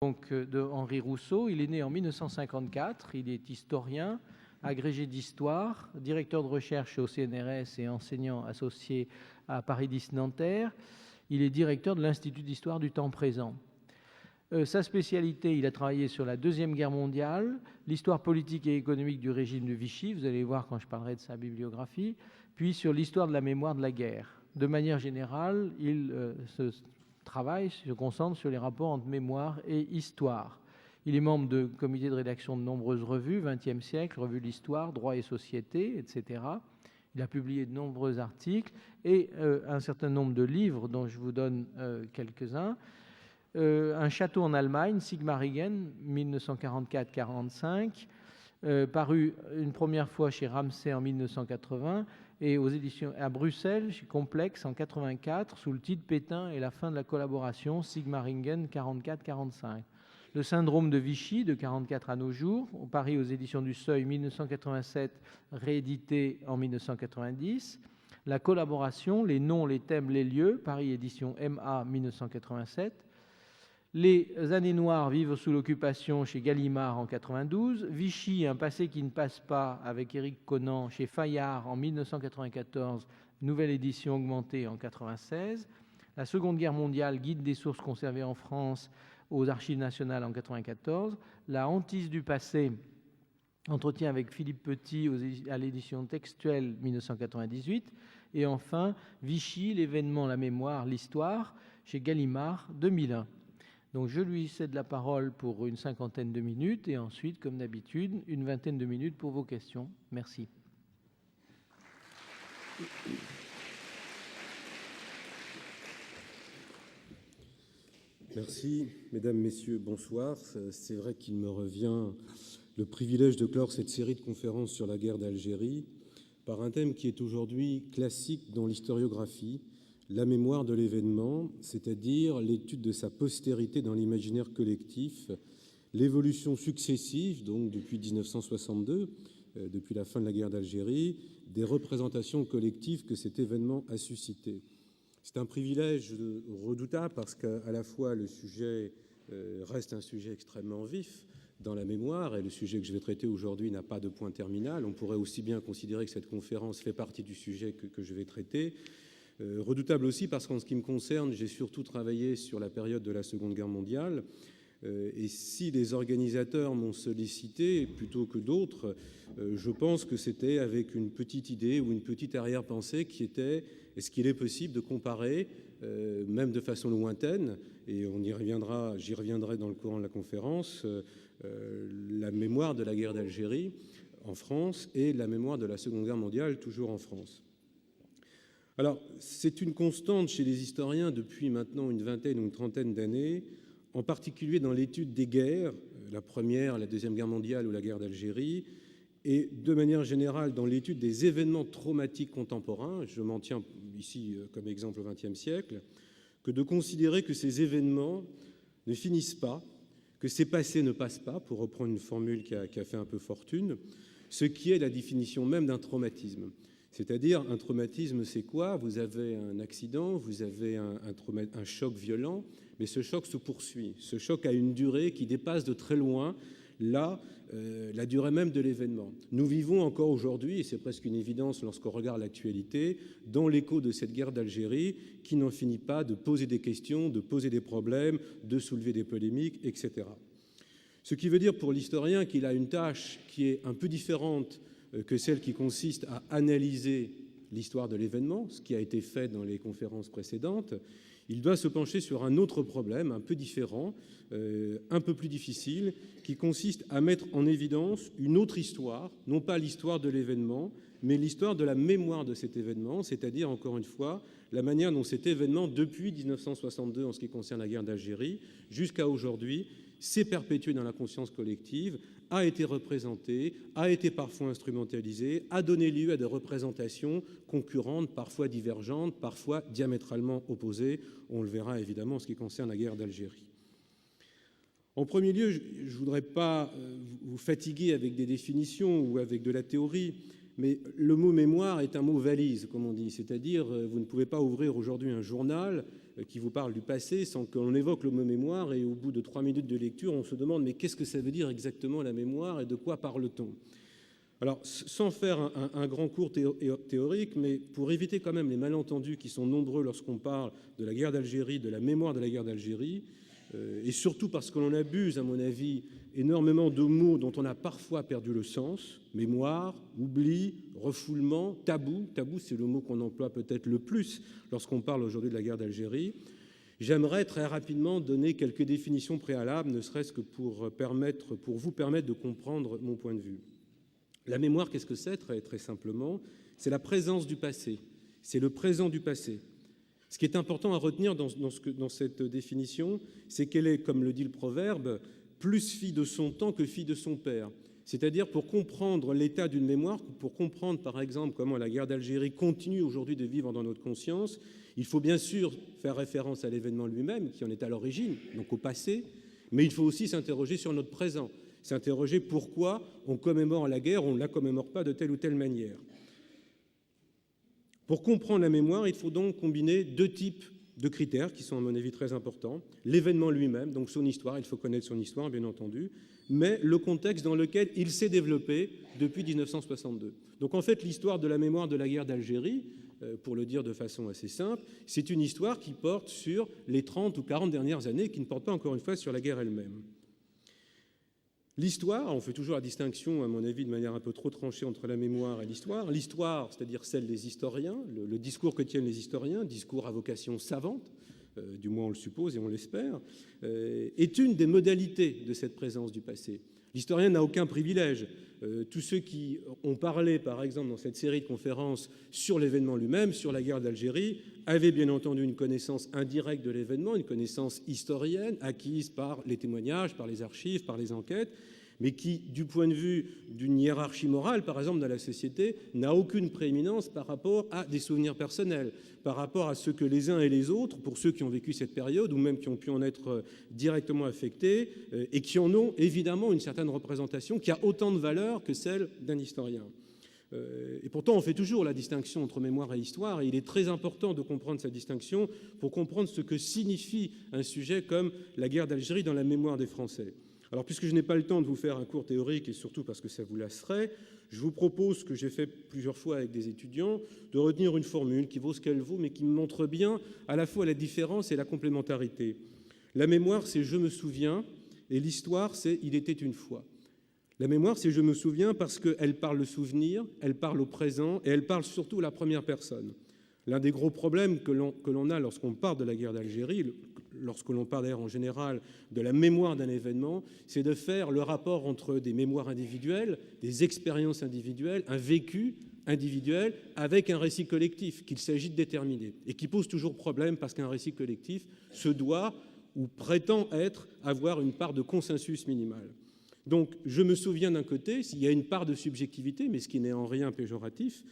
Donc, de Henri Rousseau. Il est né en 1954, il est historien, agrégé d'histoire, directeur de recherche au CNRS et enseignant associé à Paris X Nanterre. Il est directeur de l'Institut d'histoire du temps présent. Sa spécialité, il a travaillé sur la Deuxième Guerre mondiale, l'histoire politique et économique du régime de Vichy, vous allez voir quand je parlerai de sa bibliographie, puis sur l'histoire de la mémoire de la guerre. De manière générale, il se concentre sur les rapports entre mémoire et histoire. Il est membre de comités de rédaction de nombreuses revues, XXe siècle, Revue de l'Histoire, Droit et Société, etc. Il a publié de nombreux articles et un certain nombre de livres dont je vous donne quelques-uns. Un château en Allemagne, Sigmaringen, 1944-45, paru une première fois chez Ramsay en 1980 et aux éditions à Bruxelles, chez Complexe en 84, sous le titre Pétain et la fin de la collaboration, Sigmaringen 44-45. Le syndrome de Vichy, de 44 à nos jours, au Paris aux éditions du Seuil, 1987, réédité en 1990. La collaboration, les noms, les thèmes, les lieux, Paris édition MA 1987. Les années noires vivent sous l'occupation chez Gallimard en 92. Vichy, un passé qui ne passe pas avec Éric Conan chez Fayard en 1994, nouvelle édition augmentée en 96. La Seconde Guerre mondiale, guide des sources conservées en France aux Archives nationales en 94. La hantise du passé, entretien avec Philippe Petit à l'édition textuelle 1998. Et enfin, Vichy, l'événement, la mémoire, l'histoire, chez Gallimard 2001. Donc je lui cède la parole pour une cinquantaine de minutes et ensuite, comme d'habitude, une vingtaine de minutes pour vos questions. Merci. Merci. Mesdames, Messieurs, bonsoir. C'est vrai qu'il me revient le privilège de clore cette série de conférences sur la guerre d'Algérie par un thème qui est aujourd'hui classique dans l'historiographie, la mémoire de l'événement, c'est-à-dire l'étude de sa postérité dans l'imaginaire collectif, l'évolution successive, donc depuis 1962, depuis la fin de la guerre d'Algérie, des représentations collectives que cet événement a suscitées. C'est un privilège redoutable parce qu'à la fois le sujet reste un sujet extrêmement vif dans la mémoire et le sujet que je vais traiter aujourd'hui n'a pas de point terminal. On pourrait aussi bien considérer que cette conférence fait partie du sujet que je vais traiter. Redoutable aussi parce qu'en ce qui me concerne, j'ai surtout travaillé sur la période de la Seconde Guerre mondiale. Et si les organisateurs m'ont sollicité plutôt que d'autres, je pense que c'était avec une petite idée ou une petite arrière-pensée qui était: est-ce qu'il est possible de comparer, même de façon lointaine, et j'y reviendrai dans le courant de la conférence, la mémoire de la guerre d'Algérie en France et la mémoire de la Seconde Guerre mondiale toujours en France. Alors, c'est une constante chez les historiens depuis maintenant une vingtaine ou une trentaine d'années, en particulier dans l'étude des guerres, la Première, la Deuxième Guerre mondiale ou la guerre d'Algérie, et de manière générale dans l'étude des événements traumatiques contemporains, je m'en tiens ici comme exemple au XXe siècle, que de considérer que ces événements ne finissent pas, que ces passés ne passent pas, pour reprendre une formule qui a fait un peu fortune, ce qui est la définition même d'un traumatisme. C'est-à-dire, un traumatisme, c'est quoi? Vous avez un accident, vous avez un choc violent, mais ce choc se poursuit. Ce choc a une durée qui dépasse de très loin la durée même de l'événement. Nous vivons encore aujourd'hui, et c'est presque une évidence lorsqu'on regarde l'actualité, dans l'écho de cette guerre d'Algérie qui n'en finit pas de poser des questions, de poser des problèmes, de soulever des polémiques, etc. Ce qui veut dire pour l'historien qu'il a une tâche qui est un peu différente que celle qui consiste à analyser l'histoire de l'événement, ce qui a été fait dans les conférences précédentes. Il doit se pencher sur un autre problème, un peu différent, un peu plus difficile, qui consiste à mettre en évidence une autre histoire, non pas l'histoire de l'événement, mais l'histoire de la mémoire de cet événement, c'est-à-dire, encore une fois, la manière dont cet événement, depuis 1962 en ce qui concerne la guerre d'Algérie, jusqu'à aujourd'hui, s'est perpétué dans la conscience collective, a été représenté, a été parfois instrumentalisé, a donné lieu à des représentations concurrentes, parfois divergentes, parfois diamétralement opposées. On le verra évidemment en ce qui concerne la guerre d'Algérie. En premier lieu, je ne voudrais pas vous fatiguer avec des définitions ou avec de la théorie, mais le mot mémoire est un mot valise, comme on dit, c'est-à-dire vous ne pouvez pas ouvrir aujourd'hui un journal qui vous parle du passé sans qu'on évoque le mot mémoire, et au bout de 3 minutes de lecture, on se demande mais qu'est-ce que ça veut dire exactement la mémoire et de quoi parle-t-on? Alors, sans faire un grand cours théorique, mais pour éviter quand même les malentendus qui sont nombreux lorsqu'on parle de la guerre d'Algérie, de la mémoire de la guerre d'Algérie, et surtout parce que l'on abuse, à mon avis, énormément de mots dont on a parfois perdu le sens, mémoire, oubli, refoulement, tabou. Tabou, c'est le mot qu'on emploie peut-être le plus lorsqu'on parle aujourd'hui de la guerre d'Algérie. J'aimerais très rapidement donner quelques définitions préalables, ne serait-ce que pour vous permettre de comprendre mon point de vue. La mémoire, qu'est-ce que c'est? Très simplement, c'est la présence du passé, c'est le présent du passé. Ce qui est important à retenir dans cette définition, c'est qu'elle est, comme le dit le proverbe, plus fille de son temps que fille de son père. C'est-à-dire, pour comprendre l'état d'une mémoire, pour comprendre par exemple comment la guerre d'Algérie continue aujourd'hui de vivre dans notre conscience, il faut bien sûr faire référence à l'événement lui-même, qui en est à l'origine, donc au passé, mais il faut aussi s'interroger sur notre présent, s'interroger pourquoi on commémore la guerre, on ne la commémore pas de telle ou telle manière. Pour comprendre la mémoire, il faut donc combiner 2 types de critères qui sont à mon avis très importants. L'événement lui-même, donc son histoire, il faut connaître son histoire bien entendu, mais le contexte dans lequel il s'est développé depuis 1962. Donc en fait, l'histoire de la mémoire de la guerre d'Algérie, pour le dire de façon assez simple, c'est une histoire qui porte sur les 30 ou 40 dernières années, qui ne porte pas encore une fois sur la guerre elle-même. L'histoire, on fait toujours la distinction, à mon avis, de manière un peu trop tranchée entre la mémoire et l'histoire. L'histoire, c'est-à-dire celle des historiens, le discours que tiennent les historiens, discours à vocation savante, du moins on le suppose et on l'espère, est une des modalités de cette présence du passé. L'historien n'a aucun privilège. Tous ceux qui ont parlé, par exemple, dans cette série de conférences sur l'événement lui-même, sur la guerre d'Algérie, avaient bien entendu une connaissance indirecte de l'événement, une connaissance historienne acquise par les témoignages, par les archives, par les enquêtes, mais qui, du point de vue d'une hiérarchie morale, par exemple, dans la société, n'a aucune prééminence par rapport à des souvenirs personnels, par rapport à ce que les uns et les autres, pour ceux qui ont vécu cette période, ou même qui ont pu en être directement affectés, et qui en ont évidemment une certaine représentation qui a autant de valeur que celle d'un historien. Et pourtant, on fait toujours la distinction entre mémoire et histoire, et il est très important de comprendre cette distinction pour comprendre ce que signifie un sujet comme la guerre d'Algérie dans la mémoire des Français. Alors, puisque je n'ai pas le temps de vous faire un cours théorique, et surtout parce que ça vous lasserait, je vous propose, ce que j'ai fait plusieurs fois avec des étudiants, de retenir une formule qui vaut ce qu'elle vaut, mais qui montre bien à la fois la différence et la complémentarité. La mémoire, c'est « je me souviens », et l'histoire, c'est « il était une fois ». La mémoire, c'est « je me souviens » parce qu'elle parle le souvenir, elle parle au présent, et elle parle surtout à la première personne. L'un des gros problèmes que l'on a lorsqu'on parle de la guerre d'Algérie, lorsque l'on parle d'ailleurs en général de la mémoire d'un événement, c'est de faire le rapport entre des mémoires individuelles, des expériences individuelles, un vécu individuel avec un récit collectif qu'il s'agit de déterminer et qui pose toujours problème parce qu'un récit collectif se doit ou prétend avoir une part de consensus minimal. Donc je me souviens d'un côté, s'il y a une part de subjectivité, mais ce qui n'est en rien péjoratif,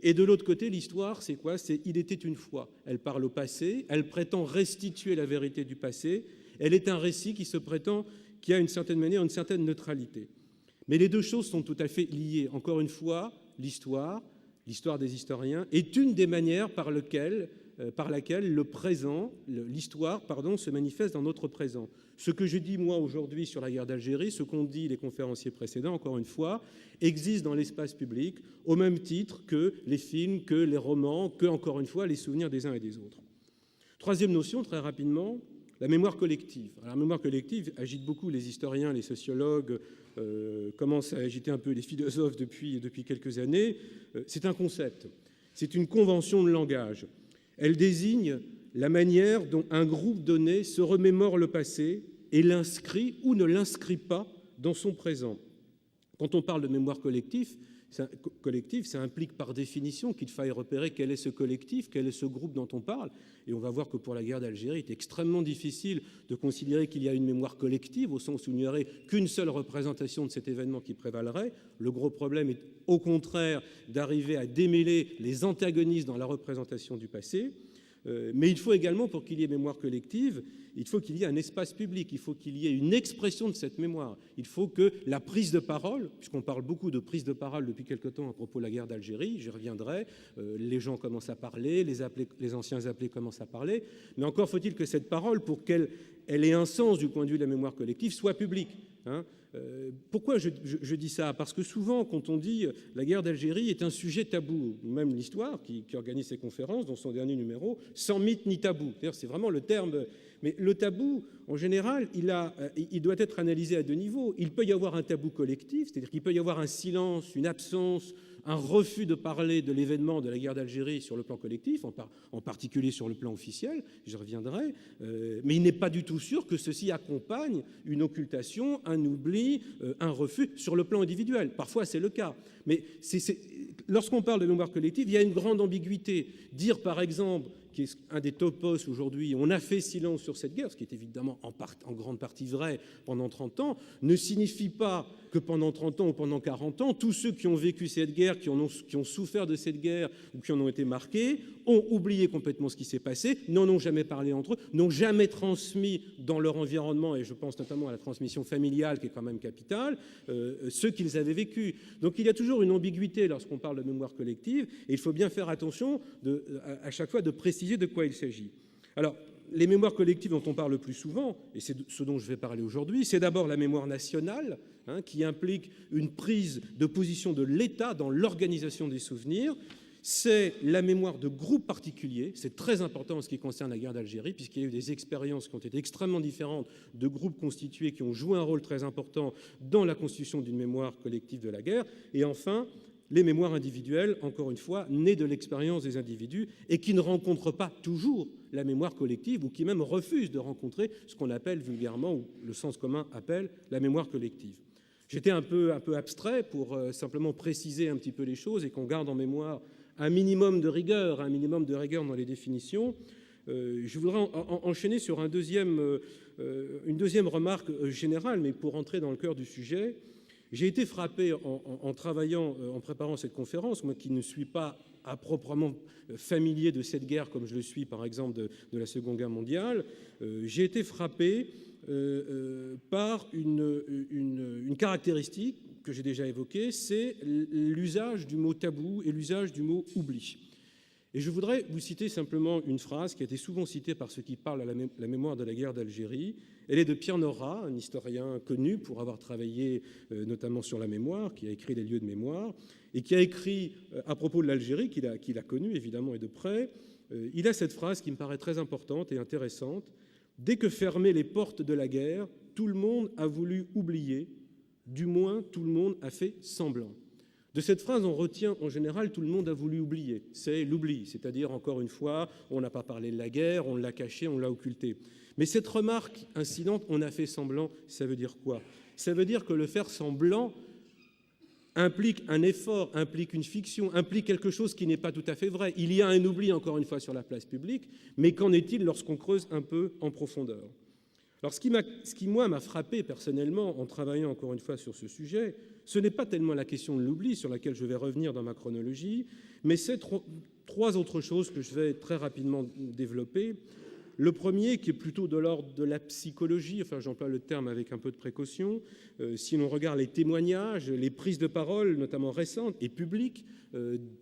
et de l'autre côté, l'histoire, c'est quoi? C'est « il était une fois ». Elle parle au passé, elle prétend restituer la vérité du passé, elle est un récit qui se prétend, qui a une certaine manière, une certaine neutralité. Mais les deux choses sont tout à fait liées. Encore une fois, l'histoire des historiens, est une des manières par laquelle le présent, l'histoire, se manifeste dans notre présent. Ce que je dis, moi, aujourd'hui, sur la guerre d'Algérie, ce qu'ont dit les conférenciers précédents, encore une fois, existe dans l'espace public au même titre que les films, que les romans, que, encore une fois, les souvenirs des uns et des autres. Troisième notion, très rapidement, la mémoire collective. Alors, la mémoire collective agite beaucoup les historiens, les sociologues, commencent à agiter un peu les philosophes depuis quelques années. C'est un concept, c'est une convention de langage. Elle désigne la manière dont un groupe donné se remémore le passé et l'inscrit ou ne l'inscrit pas dans son présent. Quand on parle de mémoire collective, ça implique par définition qu'il faille repérer quel est ce collectif, quel est ce groupe dont on parle. Et on va voir que pour la guerre d'Algérie, il est extrêmement difficile de considérer qu'il y a une mémoire collective, au sens où il n'y aurait qu'une seule représentation de cet événement qui prévalerait. Le gros problème est au contraire d'arriver à démêler les antagonistes dans la représentation du passé. Mais il faut également, pour qu'il y ait mémoire collective, il faut qu'il y ait un espace public, il faut qu'il y ait une expression de cette mémoire. Il faut que la prise de parole, puisqu'on parle beaucoup de prise de parole depuis quelque temps à propos de la guerre d'Algérie, j'y reviendrai, les gens commencent à parler, les anciens appelés commencent à parler, mais encore faut-il que cette parole, pour qu'elle ait un sens du point de vue de la mémoire collective, soit publique. Pourquoi je dis ça? Parce que souvent, quand on dit la guerre d'Algérie est un sujet tabou, même l'Histoire, qui organise ses conférences, dans son dernier numéro, sans mythe ni tabou. C'est vraiment le terme. Mais le tabou, en général, il doit être analysé à deux niveaux. Il peut y avoir un tabou collectif, c'est-à-dire qu'il peut y avoir un silence, une absence, un refus de parler de l'événement de la guerre d'Algérie sur le plan collectif, en particulier sur le plan officiel, j'y reviendrai, mais il n'est pas du tout sûr que ceci accompagne une occultation, un oubli, un refus sur le plan individuel. Parfois, c'est le cas. Mais lorsqu'on parle de mémoire collective, il y a une grande ambiguïté. Dire, par exemple, qui est un des topos aujourd'hui, on a fait silence sur cette guerre, ce qui est évidemment en grande partie vrai pendant 30 ans, ne signifie pas que pendant 30 ans ou pendant 40 ans, tous ceux qui ont vécu cette guerre, qui ont souffert de cette guerre ou qui en ont été marqués, ont oublié complètement ce qui s'est passé, n'en ont jamais parlé entre eux, n'ont jamais transmis dans leur environnement, et je pense notamment à la transmission familiale qui est quand même capitale, ce qu'ils avaient vécu. Donc il y a toujours une ambiguïté lorsqu'on parle de mémoire collective, et il faut bien faire attention à chaque fois de préciser de quoi il s'agit. Alors, les mémoires collectives dont on parle le plus souvent, et c'est ce dont je vais parler aujourd'hui, c'est d'abord la mémoire nationale, qui implique une prise de position de l'État dans l'organisation des souvenirs. C'est la mémoire de groupes particuliers, c'est très important en ce qui concerne la guerre d'Algérie, puisqu'il y a eu des expériences qui ont été extrêmement différentes de groupes constitués qui ont joué un rôle très important dans la constitution d'une mémoire collective de la guerre. Et enfin, les mémoires individuelles, encore une fois, nées de l'expérience des individus et qui ne rencontrent pas toujours la mémoire collective ou qui même refusent de rencontrer ce qu'on appelle vulgairement, ou le sens commun appelle, la mémoire collective. J'étais un peu abstrait pour simplement préciser un petit peu les choses et qu'on garde en mémoire un minimum de rigueur dans les définitions. Je voudrais enchaîner sur une deuxième remarque générale, mais pour entrer dans le cœur du sujet. J'ai été frappé en travaillant, en préparant cette conférence, moi qui ne suis pas à proprement familier de cette guerre comme je le suis par exemple de la Seconde Guerre mondiale, j'ai été frappé par une caractéristique que j'ai déjà évoquée, c'est l'usage du mot tabou et l'usage du mot oubli. Et je voudrais vous citer simplement une phrase qui a été souvent citée par ceux qui parlent à la mémoire de la guerre d'Algérie. Elle est de Pierre Nora, un historien connu pour avoir travaillé notamment sur la mémoire, qui a écrit les lieux de mémoire, et qui a écrit à propos de l'Algérie, qu'il a connu évidemment et de près. Il a cette phrase qui me paraît très importante et intéressante. « Dès que fermaient les portes de la guerre, tout le monde a voulu oublier, du moins tout le monde a fait semblant. » De cette phrase, on retient en général tout le monde a voulu oublier. C'est l'oubli, c'est-à-dire, encore une fois, on n'a pas parlé de la guerre, on l'a caché, on l'a occulté. Mais cette remarque incidente, on a fait semblant, ça veut dire quoi? Ça veut dire que le faire semblant implique un effort, implique une fiction, implique quelque chose qui n'est pas tout à fait vrai. Il y a un oubli, encore une fois, sur la place publique, mais qu'en est-il lorsqu'on creuse un peu en profondeur? Alors, ce qui, moi, m'a frappé personnellement en travaillant encore une fois sur ce sujet, ce n'est pas tellement la question de l'oubli sur laquelle je vais revenir dans ma chronologie, mais c'est trois autres choses que je vais très rapidement développer. Le premier, qui est plutôt de l'ordre de la psychologie, enfin j'emploie le terme avec un peu de précaution, si l'on regarde les témoignages, les prises de parole, notamment récentes et publiques,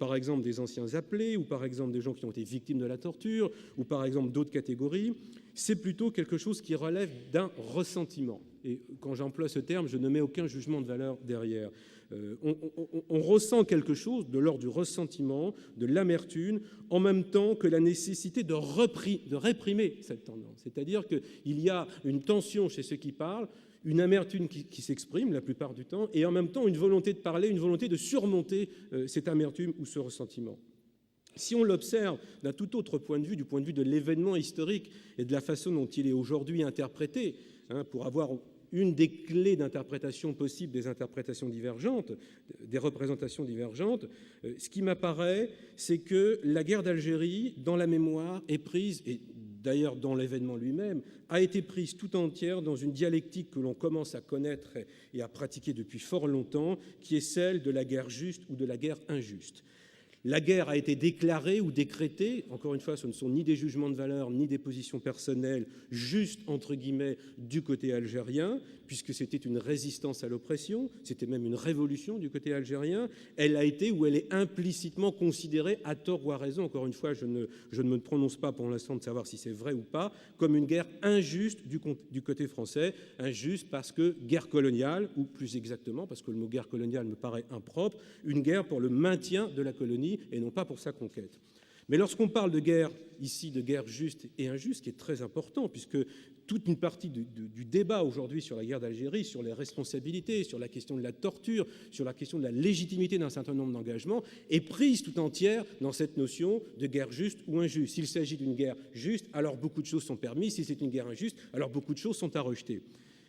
par exemple des anciens appelés, ou par exemple des gens qui ont été victimes de la torture, ou par exemple d'autres catégories, c'est plutôt quelque chose qui relève d'un ressentiment. Et quand j'emploie ce terme, je ne mets aucun jugement de valeur derrière. On ressent quelque chose de l'ordre du ressentiment, de l'amertume, en même temps que la nécessité de réprimer cette tendance. C'est-à-dire qu'il y a une tension chez ceux qui parlent, une amertume qui s'exprime la plupart du temps, et en même temps une volonté de parler, une volonté de surmonter cette amertume ou ce ressentiment. Si on l'observe d'un tout autre point de vue, du point de vue de l'événement historique et de la façon dont il est aujourd'hui interprété, pour avoir une des clés d'interprétation possible des interprétations divergentes, des représentations divergentes, ce qui m'apparaît, c'est que la guerre d'Algérie, dans la mémoire, est prise, et d'ailleurs dans l'événement lui-même, a été prise tout entière dans une dialectique que l'on commence à connaître et à pratiquer depuis fort longtemps, qui est celle de la guerre juste ou de la guerre injuste. La guerre a été déclarée ou décrétée. Encore une fois, ce ne sont ni des jugements de valeur, ni des positions personnelles, juste, entre guillemets, du côté algérien, puisque c'était une résistance à l'oppression, c'était même une révolution du côté algérien. Elle a été, ou elle est implicitement considérée, à tort ou à raison, encore une fois, je ne me prononce pas pour l'instant de savoir si c'est vrai ou pas, comme une guerre injuste du côté français. Injuste parce que guerre coloniale, ou plus exactement, parce que le mot guerre coloniale me paraît impropre, une guerre pour le maintien de la colonie et non pas pour sa conquête. Mais lorsqu'on parle de guerre, ici, de guerre juste et injuste, ce qui est très important, puisque toute une partie du débat aujourd'hui sur la guerre d'Algérie, sur les responsabilités, sur la question de la torture, sur la question de la légitimité d'un certain nombre d'engagements, est prise tout entière dans cette notion de guerre juste ou injuste. S'il s'agit d'une guerre juste, alors beaucoup de choses sont permises. Si c'est une guerre injuste, alors beaucoup de choses sont à rejeter.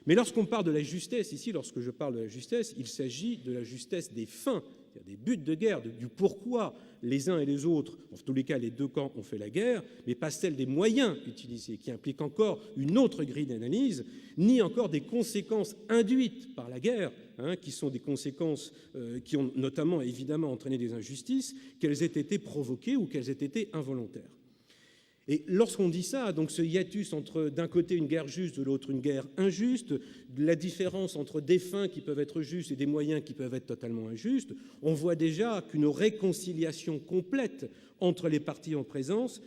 Mais lorsqu'on parle de la justesse, ici, lorsque je parle de la justesse, il s'agit de la justesse des fins, des buts de guerre, du pourquoi les uns et les autres, en tous les cas les deux camps ont fait la guerre, mais pas celle des moyens utilisés, qui implique encore une autre grille d'analyse, ni encore des conséquences induites par la guerre, qui sont des conséquences qui ont notamment évidemment entraîné des injustices, qu'elles aient été provoquées ou qu'elles aient été involontaires. Et lorsqu'on dit ça, donc ce hiatus entre d'un côté une guerre juste, de l'autre une guerre injuste, la différence entre des fins qui peuvent être justes et des moyens qui peuvent être totalement injustes, on voit déjà qu'une réconciliation complète entre les parties en présence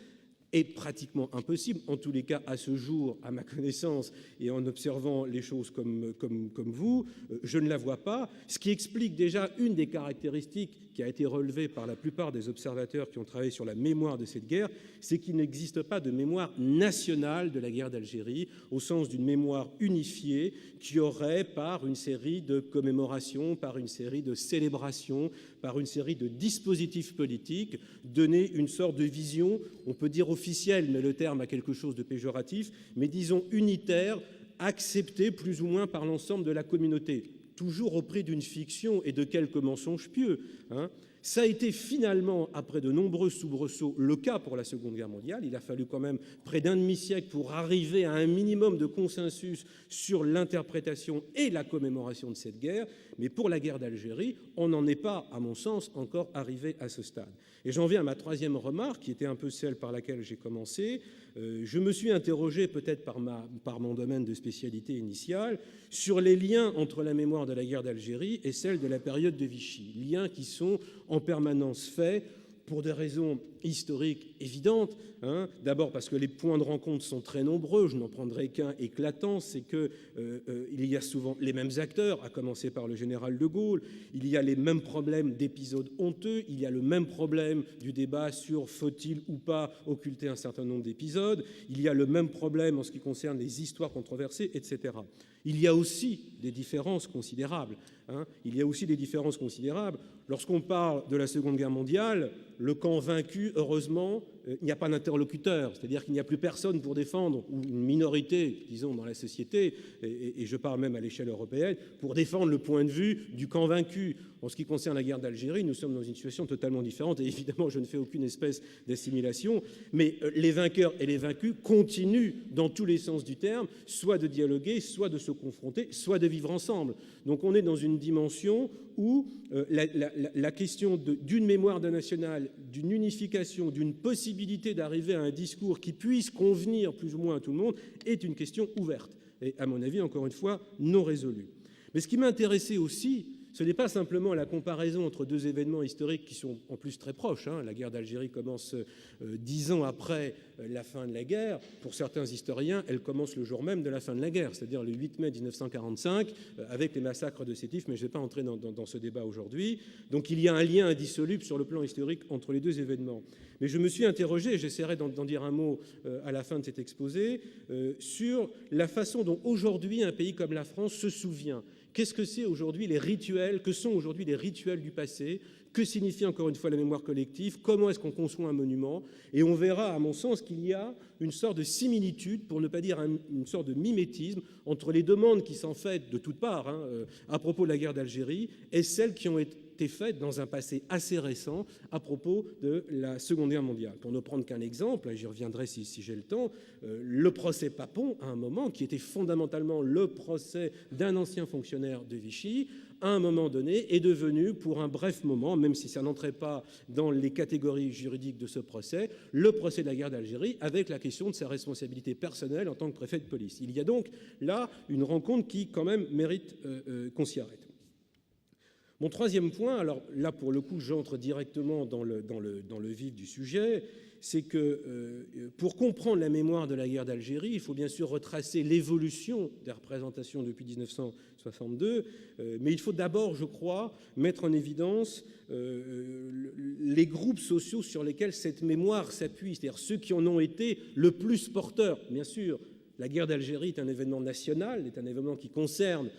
est pratiquement impossible, en tous les cas à ce jour, à ma connaissance, et en observant les choses comme vous, je ne la vois pas, ce qui explique déjà une des caractéristiques qui a été relevée par la plupart des observateurs qui ont travaillé sur la mémoire de cette guerre, c'est qu'il n'existe pas de mémoire nationale de la guerre d'Algérie, au sens d'une mémoire unifiée qui aurait, par une série de commémorations, par une série de célébrations, par une série de dispositifs politiques, donné une sorte de vision, on peut dire officielle, mais le terme a quelque chose de péjoratif, mais disons unitaire, acceptée plus ou moins par l'ensemble de la communauté, toujours au prix d'une fiction et de quelques mensonges pieux. Ça a été finalement, après de nombreux soubresauts, le cas pour la Seconde Guerre mondiale. Il a fallu quand même près d'un demi-siècle pour arriver à un minimum de consensus sur l'interprétation et la commémoration de cette guerre. Mais pour la guerre d'Algérie, on n'en est pas, à mon sens, encore arrivé à ce stade. Et j'en viens à ma troisième remarque, qui était un peu celle par laquelle j'ai commencé. Je me suis interrogé, peut-être par mon domaine de spécialité initiale, sur les liens entre la mémoire de la guerre d'Algérie et celle de la période de Vichy. Liens qui sont en permanence faits pour des raisons historiques évidentes. D'abord parce que les points de rencontre sont très nombreux. Je n'en prendrai qu'un éclatant, c'est qu'il y a souvent les mêmes acteurs, à commencer par le général de Gaulle. Il y a les mêmes problèmes d'épisodes honteux. Il y a le même problème du débat sur faut-il ou pas occulter un certain nombre d'épisodes. Il y a le même problème en ce qui concerne les histoires controversées, etc. Il y a aussi des différences considérables. Il y a aussi des différences considérables. Lorsqu'on parle de la Seconde Guerre mondiale, le camp vaincu, heureusement, il n'y a pas d'interlocuteur, c'est-à-dire qu'il n'y a plus personne pour défendre, ou une minorité, disons, dans la société, et je parle même à l'échelle européenne, pour défendre le point de vue du camp vaincu. En ce qui concerne la guerre d'Algérie, nous sommes dans une situation totalement différente, et évidemment, je ne fais aucune espèce d'assimilation, mais les vainqueurs et les vaincus continuent, dans tous les sens du terme, soit de dialoguer, soit de se confronter, soit de vivre ensemble. Donc on est dans une dimension où la question d'une mémoire nationale, d'une unification, d'une possibilité d'arriver à un discours qui puisse convenir plus ou moins à tout le monde est une question ouverte et, à mon avis, encore une fois, non résolue. Mais ce qui m'intéressait aussi, ce n'est pas simplement la comparaison entre deux événements historiques qui sont en plus très proches. La guerre d'Algérie commence 10 ans après la fin de la guerre. Pour certains historiens, elle commence le jour même de la fin de la guerre, c'est-à-dire le 8 mai 1945, avec les massacres de Sétif, mais je ne vais pas entrer dans ce débat aujourd'hui. Donc il y a un lien indissoluble sur le plan historique entre les deux événements. Mais je me suis interrogé, et j'essaierai d'en dire un mot à la fin de cet exposé, sur la façon dont aujourd'hui un pays comme la France se souvient. Qu'est-ce que c'est aujourd'hui les rituels, que sont aujourd'hui les rituels du passé? Que signifie encore une fois la mémoire collective? Comment est-ce qu'on conçoit un monument? Et on verra, à mon sens, qu'il y a une sorte de similitude, pour ne pas dire une sorte de mimétisme, entre les demandes qui sont faites de toutes parts à propos de la guerre d'Algérie et celles qui ont été faites dans un passé assez récent à propos de la Seconde Guerre mondiale. Pour ne prendre qu'un exemple, j'y reviendrai si j'ai le temps, le procès Papon, à un moment, qui était fondamentalement le procès d'un ancien fonctionnaire de Vichy, à un moment donné, est devenu, pour un bref moment, même si ça n'entrait pas dans les catégories juridiques de ce procès, le procès de la guerre d'Algérie, avec la question de sa responsabilité personnelle en tant que préfet de police. Il y a donc là une rencontre qui, quand même, mérite qu'on s'y arrête. Mon troisième point, alors là, pour le coup, j'entre directement dans le vif du sujet, c'est que pour comprendre la mémoire de la guerre d'Algérie, il faut bien sûr retracer l'évolution des représentations depuis 1962, mais il faut d'abord, je crois, mettre en évidence les groupes sociaux sur lesquels cette mémoire s'appuie, c'est-à-dire ceux qui en ont été le plus porteurs. Bien sûr, la guerre d'Algérie est un événement national, est un événement qui concerne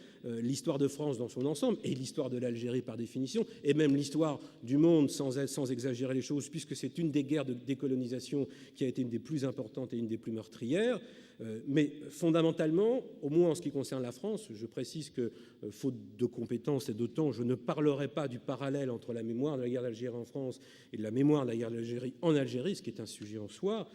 l'histoire de France dans son ensemble, et l'histoire de l'Algérie par définition, et même l'histoire du monde sans exagérer les choses, puisque c'est une des guerres de décolonisation qui a été une des plus importantes et une des plus meurtrières. Mais fondamentalement, au moins en ce qui concerne la France, je précise que, faute de compétences et de temps, je ne parlerai pas du parallèle entre la mémoire de la guerre d'Algérie en France et de la mémoire de la guerre d'Algérie en Algérie, ce qui est un sujet en soi.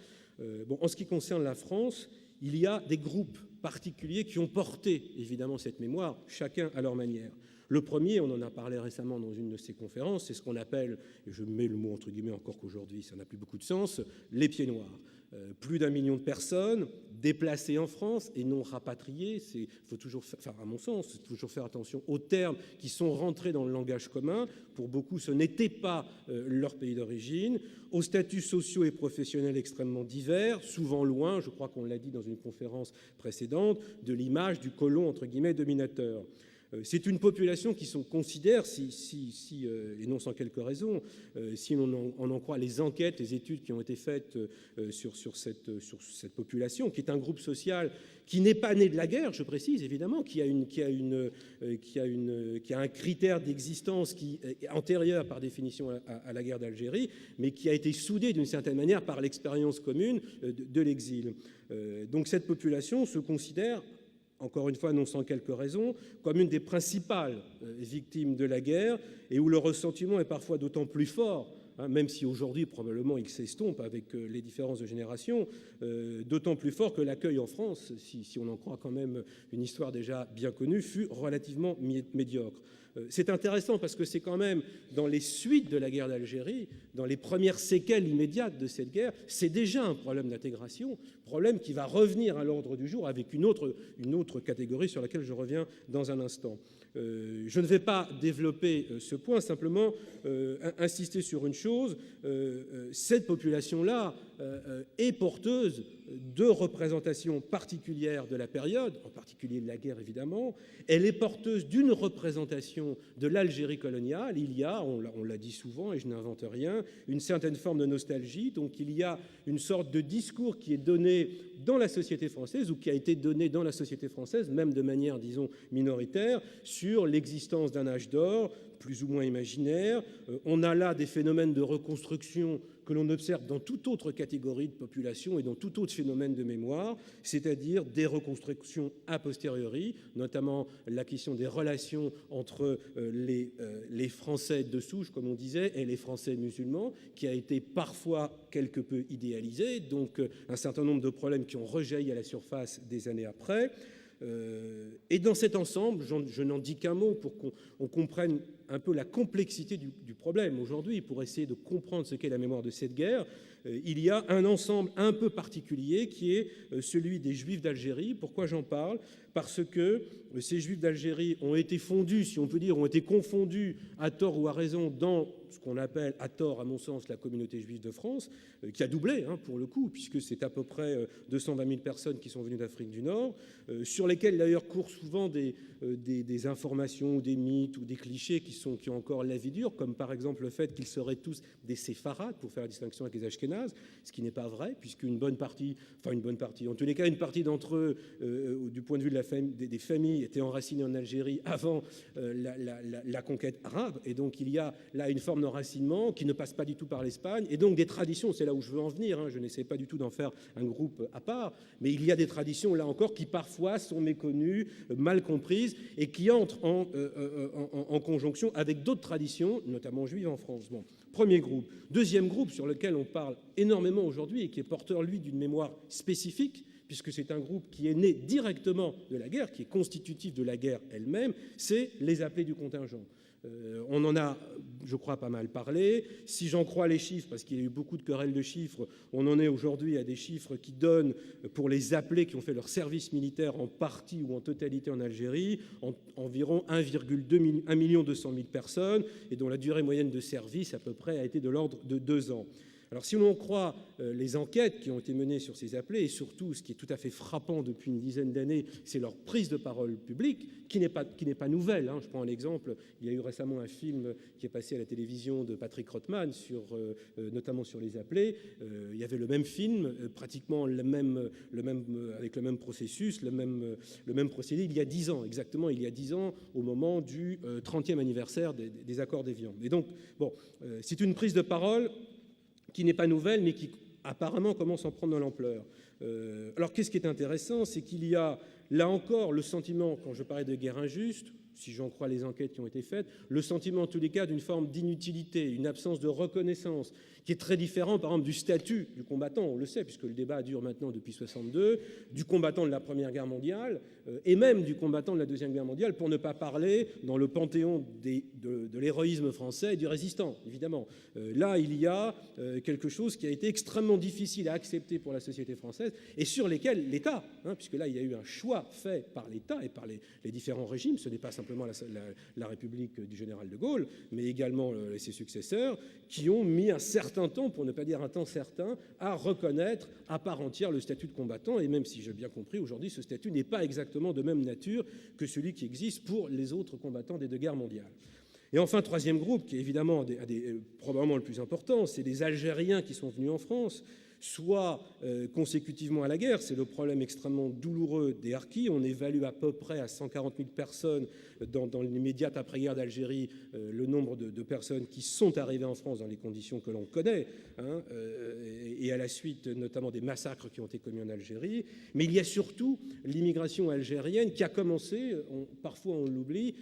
En ce qui concerne la France, il y a des groupes particuliers qui ont porté évidemment cette mémoire, chacun à leur manière. Le premier, on en a parlé récemment dans une de ces conférences, c'est ce qu'on appelle, et je mets le mot entre guillemets encore qu'aujourd'hui ça n'a plus beaucoup de sens, les pieds noirs. Plus d'1 million de personnes déplacées en France et non rapatriées. Il faut toujours, à mon sens, toujours faire attention aux termes qui sont rentrés dans le langage commun. Pour beaucoup, ce n'était pas leur pays d'origine, aux statuts sociaux et professionnels extrêmement divers, souvent loin, je crois qu'on l'a dit dans une conférence précédente, de l'image du colon entre guillemets dominateur. C'est une population qui se considère, et non sans quelques raisons, si on en croit les enquêtes, les études qui ont été faites sur cette population, qui est un groupe social qui n'est pas né de la guerre, je précise évidemment, qui a un critère d'existence qui est antérieur par définition à la guerre d'Algérie, mais qui a été soudé d'une certaine manière par l'expérience commune de l'exil. Donc cette population se considère, encore une fois, non sans quelques raisons, comme une des principales victimes de la guerre, et où le ressentiment est parfois d'autant plus fort, même si aujourd'hui probablement il s'estompe avec les différences de génération, d'autant plus fort que l'accueil en France, si on en croit quand même une histoire déjà bien connue, fut relativement médiocre. C'est intéressant parce que c'est quand même dans les suites de la guerre d'Algérie, dans les premières séquelles immédiates de cette guerre, c'est déjà un problème d'intégration, problème qui va revenir à l'ordre du jour avec une autre catégorie sur laquelle je reviens dans un instant. Je ne vais pas développer ce point, simplement insister sur une chose, cette population-là est porteuse de représentations particulières de la période, en particulier de la guerre évidemment. Elle est porteuse d'une représentation de l'Algérie coloniale. Il y a, on l'a dit souvent et je n'invente rien, une certaine forme de nostalgie. Donc il y a une sorte de discours qui est donné dans la société française ou qui a été donné dans la société française, même de manière, disons, minoritaire, sur l'existence d'un âge d'or, plus ou moins imaginaire. On a là des phénomènes de reconstruction que l'on observe dans toute autre catégorie de population et dans tout autre phénomène de mémoire, c'est-à-dire des reconstructions a posteriori, notamment la question des relations entre les Français de souche, comme on disait, et les Français musulmans, qui a été parfois quelque peu idéalisée, donc un certain nombre de problèmes qui ont rejailli à la surface des années après. Et dans cet ensemble, je n'en dis qu'un mot pour qu'on comprenne un peu la complexité du problème aujourd'hui, pour essayer de comprendre ce qu'est la mémoire de cette guerre. Il y a un ensemble un peu particulier qui est celui des Juifs d'Algérie. Pourquoi j'en parle ? Parce que ces Juifs d'Algérie ont été fondus, si on peut dire, ont été confondus à tort ou à raison dans ce qu'on appelle, à tort à mon sens, la communauté juive de France, qui a doublé pour le coup, puisque c'est à peu près 220 000 personnes qui sont venues d'Afrique du Nord, sur lesquelles d'ailleurs courent souvent des informations ou des mythes ou des clichés qui ont encore la vie dure, comme par exemple le fait qu'ils seraient tous des séfarades, pour faire la distinction avec les Ashkénazes, ce qui n'est pas vrai, puisqu'une bonne partie, en tous les cas une partie d'entre eux, du point de vue de des familles, étaient enracinées en Algérie avant la conquête arabe, et donc il y a là une forme d'enracinement qui ne passe pas du tout par l'Espagne, et donc des traditions, c'est là où je veux en venir, je n'essaie pas du tout d'en faire un groupe à part, mais il y a des traditions, là encore, qui parfois sont méconnues, mal comprises, et qui entrent en conjonction tension avec d'autres traditions, notamment juives en France. Bon, premier groupe. Deuxième groupe sur lequel on parle énormément aujourd'hui et qui est porteur, lui, d'une mémoire spécifique, puisque c'est un groupe qui est né directement de la guerre, qui est constitutif de la guerre elle-même, c'est les appelés du contingent. On en a, je crois, pas mal parlé. Si j'en crois les chiffres, parce qu'il y a eu beaucoup de querelles de chiffres, on en est aujourd'hui à des chiffres qui donnent, pour les appelés qui ont fait leur service militaire en partie ou en totalité en Algérie, environ 1,2 million personnes, et dont la durée moyenne de service à peu près a été de l'ordre de 2 ans. Alors si l'on croit les enquêtes qui ont été menées sur ces appelés, et surtout ce qui est tout à fait frappant depuis une dizaine d'années, c'est leur prise de parole publique, qui n'est pas nouvelle. Je prends un exemple, il y a eu récemment un film qui est passé à la télévision de Patrick Rothman, notamment sur les appelés. Il y avait le même film, pratiquement avec le même processus, le même procédé, il y a 10 ans, exactement il y a 10 ans, au moment du 30e anniversaire des accords d'Évian. Et donc, bon, c'est une prise de parole qui n'est pas nouvelle, mais qui apparemment commence à en prendre de l'ampleur. Alors, qu'est-ce qui est intéressant, c'est qu'il y a, là encore, le sentiment, quand je parlais de guerre injuste, si j'en crois les enquêtes qui ont été faites, le sentiment, en tous les cas, d'une forme d'inutilité, une absence de reconnaissance, qui est très différent, par exemple, du statut du combattant, on le sait, puisque le débat dure maintenant depuis 1962, du combattant de la Première Guerre mondiale, et même du combattant de la Deuxième Guerre mondiale, pour ne pas parler dans le panthéon de l'héroïsme français et du résistant, évidemment. Là, il y a quelque chose qui a été extrêmement difficile à accepter pour la société française, et sur lesquels l'État, puisque là, il y a eu un choix fait par l'État et par les différents régimes, ce n'est pas simplement la République du général de Gaulle, mais également ses successeurs, qui ont mis un certain temps, pour ne pas dire un temps certain, à reconnaître à part entière le statut de combattant, et même si j'ai bien compris, aujourd'hui, ce statut n'est pas exactement de même nature que celui qui existe pour les autres combattants des 2 guerres mondiales. Et enfin, troisième groupe, qui est évidemment probablement le plus important, c'est les Algériens qui sont venus en France, soit consécutivement à la guerre. C'est le problème extrêmement douloureux des harkis. On évalue à peu près à 140 000 personnes dans l'immédiate après-guerre d'Algérie, le nombre de personnes qui sont arrivées en France dans les conditions que l'on connaît, et à la suite notamment des massacres qui ont été commis en Algérie. Mais il y a surtout l'immigration algérienne qui a commencé, parfois on l'oublie,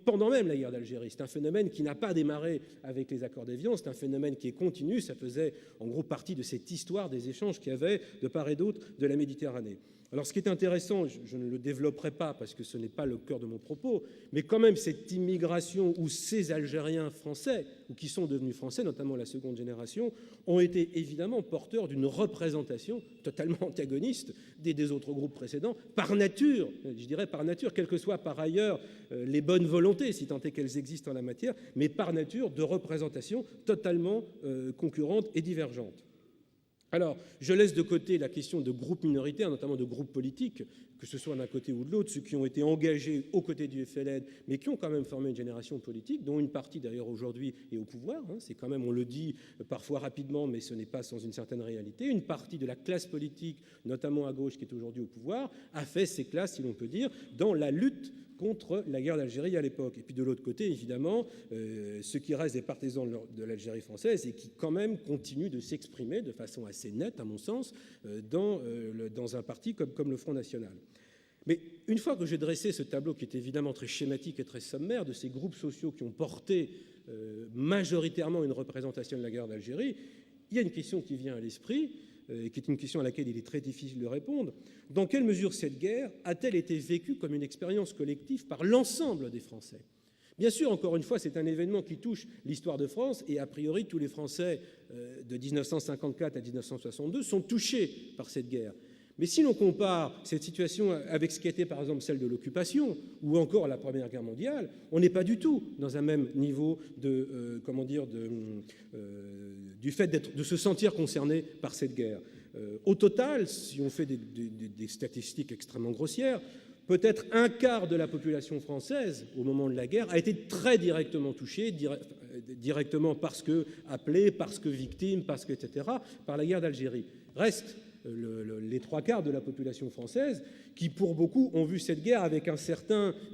pendant même la guerre d'Algérie. C'est un phénomène qui n'a pas démarré avec les accords d'Évian, c'est un phénomène qui est continu. Ça faisait en gros partie de cette histoire des échanges qu'il y avait de part et d'autre de la Méditerranée. Alors ce qui est intéressant, je ne le développerai pas parce que ce n'est pas le cœur de mon propos, mais quand même cette immigration où ces Algériens français, ou qui sont devenus français, notamment la seconde génération, ont été évidemment porteurs d'une représentation totalement antagoniste des autres groupes précédents, par nature, je dirais par nature, quelles que soient par ailleurs les bonnes volontés, si tant est qu'elles existent en la matière, mais par nature de représentation totalement concurrentes et divergentes. Alors, je laisse de côté la question de groupes minoritaires, notamment de groupes politiques, que ce soit d'un côté ou de l'autre, ceux qui ont été engagés aux côtés du FLN, mais qui ont quand même formé une génération politique, dont une partie d'ailleurs aujourd'hui est au pouvoir. C'est quand même, on le dit parfois rapidement, mais ce n'est pas sans une certaine réalité. Une partie de la classe politique, notamment à gauche, qui est aujourd'hui au pouvoir, a fait ses classes, si l'on peut dire, dans la lutte contre la guerre d'Algérie à l'époque. Et puis de l'autre côté, évidemment, ceux qui restent des partisans de l'Algérie française et qui quand même continuent de s'exprimer de façon assez nette, à mon sens, dans un parti comme le Front National. Mais une fois que j'ai dressé ce tableau qui est évidemment très schématique et très sommaire de ces groupes sociaux qui ont porté majoritairement une représentation de la guerre d'Algérie, il y a une question qui vient à l'esprit, qui est une question à laquelle il est très difficile de répondre. Dans quelle mesure cette guerre a-t-elle été vécue comme une expérience collective par l'ensemble des Français ? Bien sûr, encore une fois, c'est un événement qui touche l'histoire de France, et a priori, tous les Français de 1954 à 1962 sont touchés par cette guerre. Mais si l'on compare cette situation avec ce qui était par exemple celle de l'occupation ou encore la Première Guerre mondiale, on n'est pas du tout dans un même niveau du fait de se sentir concerné par cette guerre. Au total, si on fait des statistiques extrêmement grossières, peut-être un quart de la population française, au moment de la guerre, a été très directement touchée, directement parce que appelée, parce que victime, parce que etc., par la guerre d'Algérie. Reste les 3/4 de la population française qui, pour beaucoup, ont vu cette guerre avec une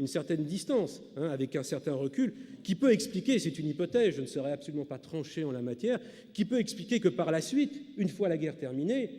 certaine distance, avec un certain recul, qui peut expliquer, c'est une hypothèse, je ne serai absolument pas tranché en la matière, qui peut expliquer que par la suite, une fois la guerre terminée,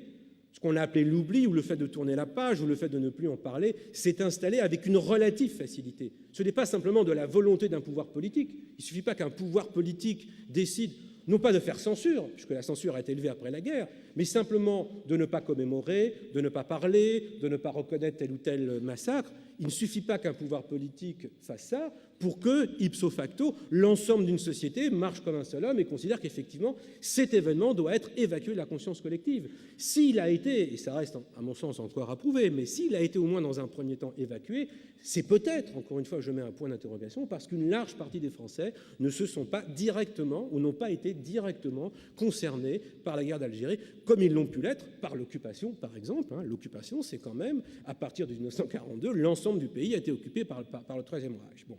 Ce qu'on a appelé l'oubli, ou le fait de tourner la page, ou le fait de ne plus en parler, s'est installé avec une relative facilité. Ce n'est pas simplement de la volonté d'un pouvoir politique. Il ne suffit pas qu'un pouvoir politique décide, non pas de faire censure, puisque la censure a été élevée après la guerre, mais simplement de ne pas commémorer, de ne pas parler, de ne pas reconnaître tel ou tel massacre. Il ne suffit pas qu'un pouvoir politique fasse ça pour que, ipso facto, l'ensemble d'une société marche comme un seul homme et considère qu'effectivement, cet événement doit être évacué de la conscience collective. S'il a été, et ça reste à mon sens encore à prouver, mais s'il a été au moins dans un premier temps évacué, c'est peut-être, encore une fois, je mets un point d'interrogation, parce qu'une large partie des Français ne se sont pas directement ou n'ont pas été directement concernés par la guerre d'Algérie, comme ils l'ont pu l'être par l'occupation, par exemple. L'occupation, c'est quand même, à partir de 1942, l'ensemble du pays a été occupé par le Troisième Reich. Bon.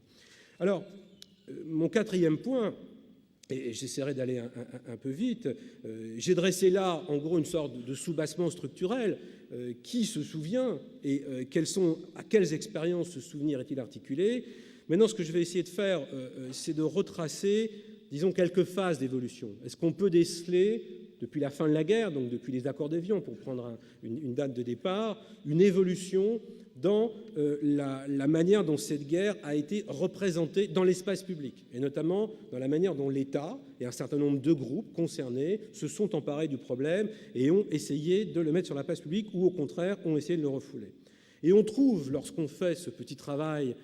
Alors, mon quatrième point, et j'essaierai d'aller un peu vite, j'ai dressé là, en gros, une sorte de soubassement structurel. Qui se souvient et à quelles expériences ce souvenir est-il articulé? Maintenant, ce que je vais essayer de faire, c'est de retracer, disons, quelques phases d'évolution. Est-ce qu'on peut déceler, depuis la fin de la guerre, donc depuis les accords d'Évian, pour prendre une date de départ, une évolution dans la manière dont cette guerre a été représentée dans l'espace public, et notamment dans la manière dont l'État et un certain nombre de groupes concernés se sont emparés du problème et ont essayé de le mettre sur la place publique ou, au contraire, ont essayé de le refouler. Et on trouve, lorsqu'on fait ce petit travail,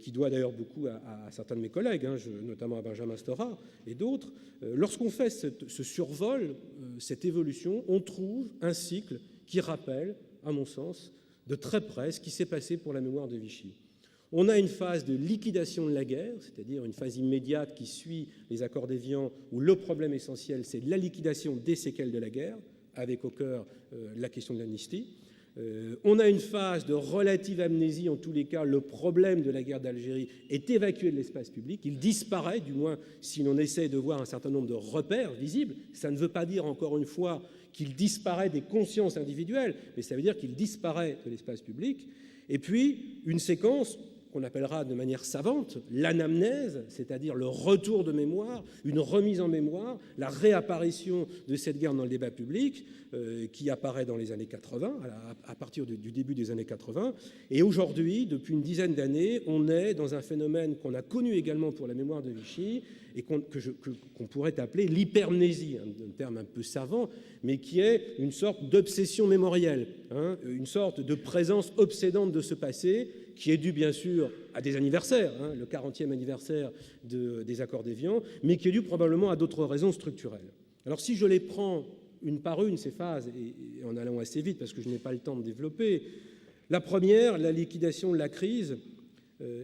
qui doit d'ailleurs beaucoup à certains de mes collègues, notamment à Benjamin Stora et d'autres, lorsqu'on fait ce survol, cette évolution, on trouve un cycle qui rappelle, à mon sens, de très près ce qui s'est passé pour la mémoire de Vichy. On a une phase de liquidation de la guerre, c'est-à-dire une phase immédiate qui suit les accords d'Évian, où le problème essentiel, c'est la liquidation des séquelles de la guerre, avec au cœur la question de l'amnistie. On a une phase de relative amnésie, en tous les cas, le problème de la guerre d'Algérie est évacué de l'espace public, il disparaît, du moins si l'on essaie de voir un certain nombre de repères visibles. Ça ne veut pas dire, encore une fois, qu'il disparaît des consciences individuelles, mais ça veut dire qu'il disparaît de l'espace public. Et puis, une séquence qu'on appellera de manière savante l'anamnèse, c'est-à-dire le retour de mémoire, une remise en mémoire, la réapparition de cette guerre dans le débat public, qui apparaît dans les années 80, à partir du début des années 80. Et aujourd'hui, depuis une dizaine d'années, on est dans un phénomène qu'on a connu également pour la mémoire de Vichy, et qu'on pourrait appeler l'hypermnésie, un terme un peu savant, mais qui est une sorte d'obsession mémorielle, une sorte de présence obsédante de ce passé, qui est due bien sûr à des anniversaires, le 40e anniversaire des accords d'Évian, mais qui est due probablement à d'autres raisons structurelles. Alors si je les prends une par une, ces phases, et en allant assez vite parce que je n'ai pas le temps de développer, la première, la liquidation de la crise,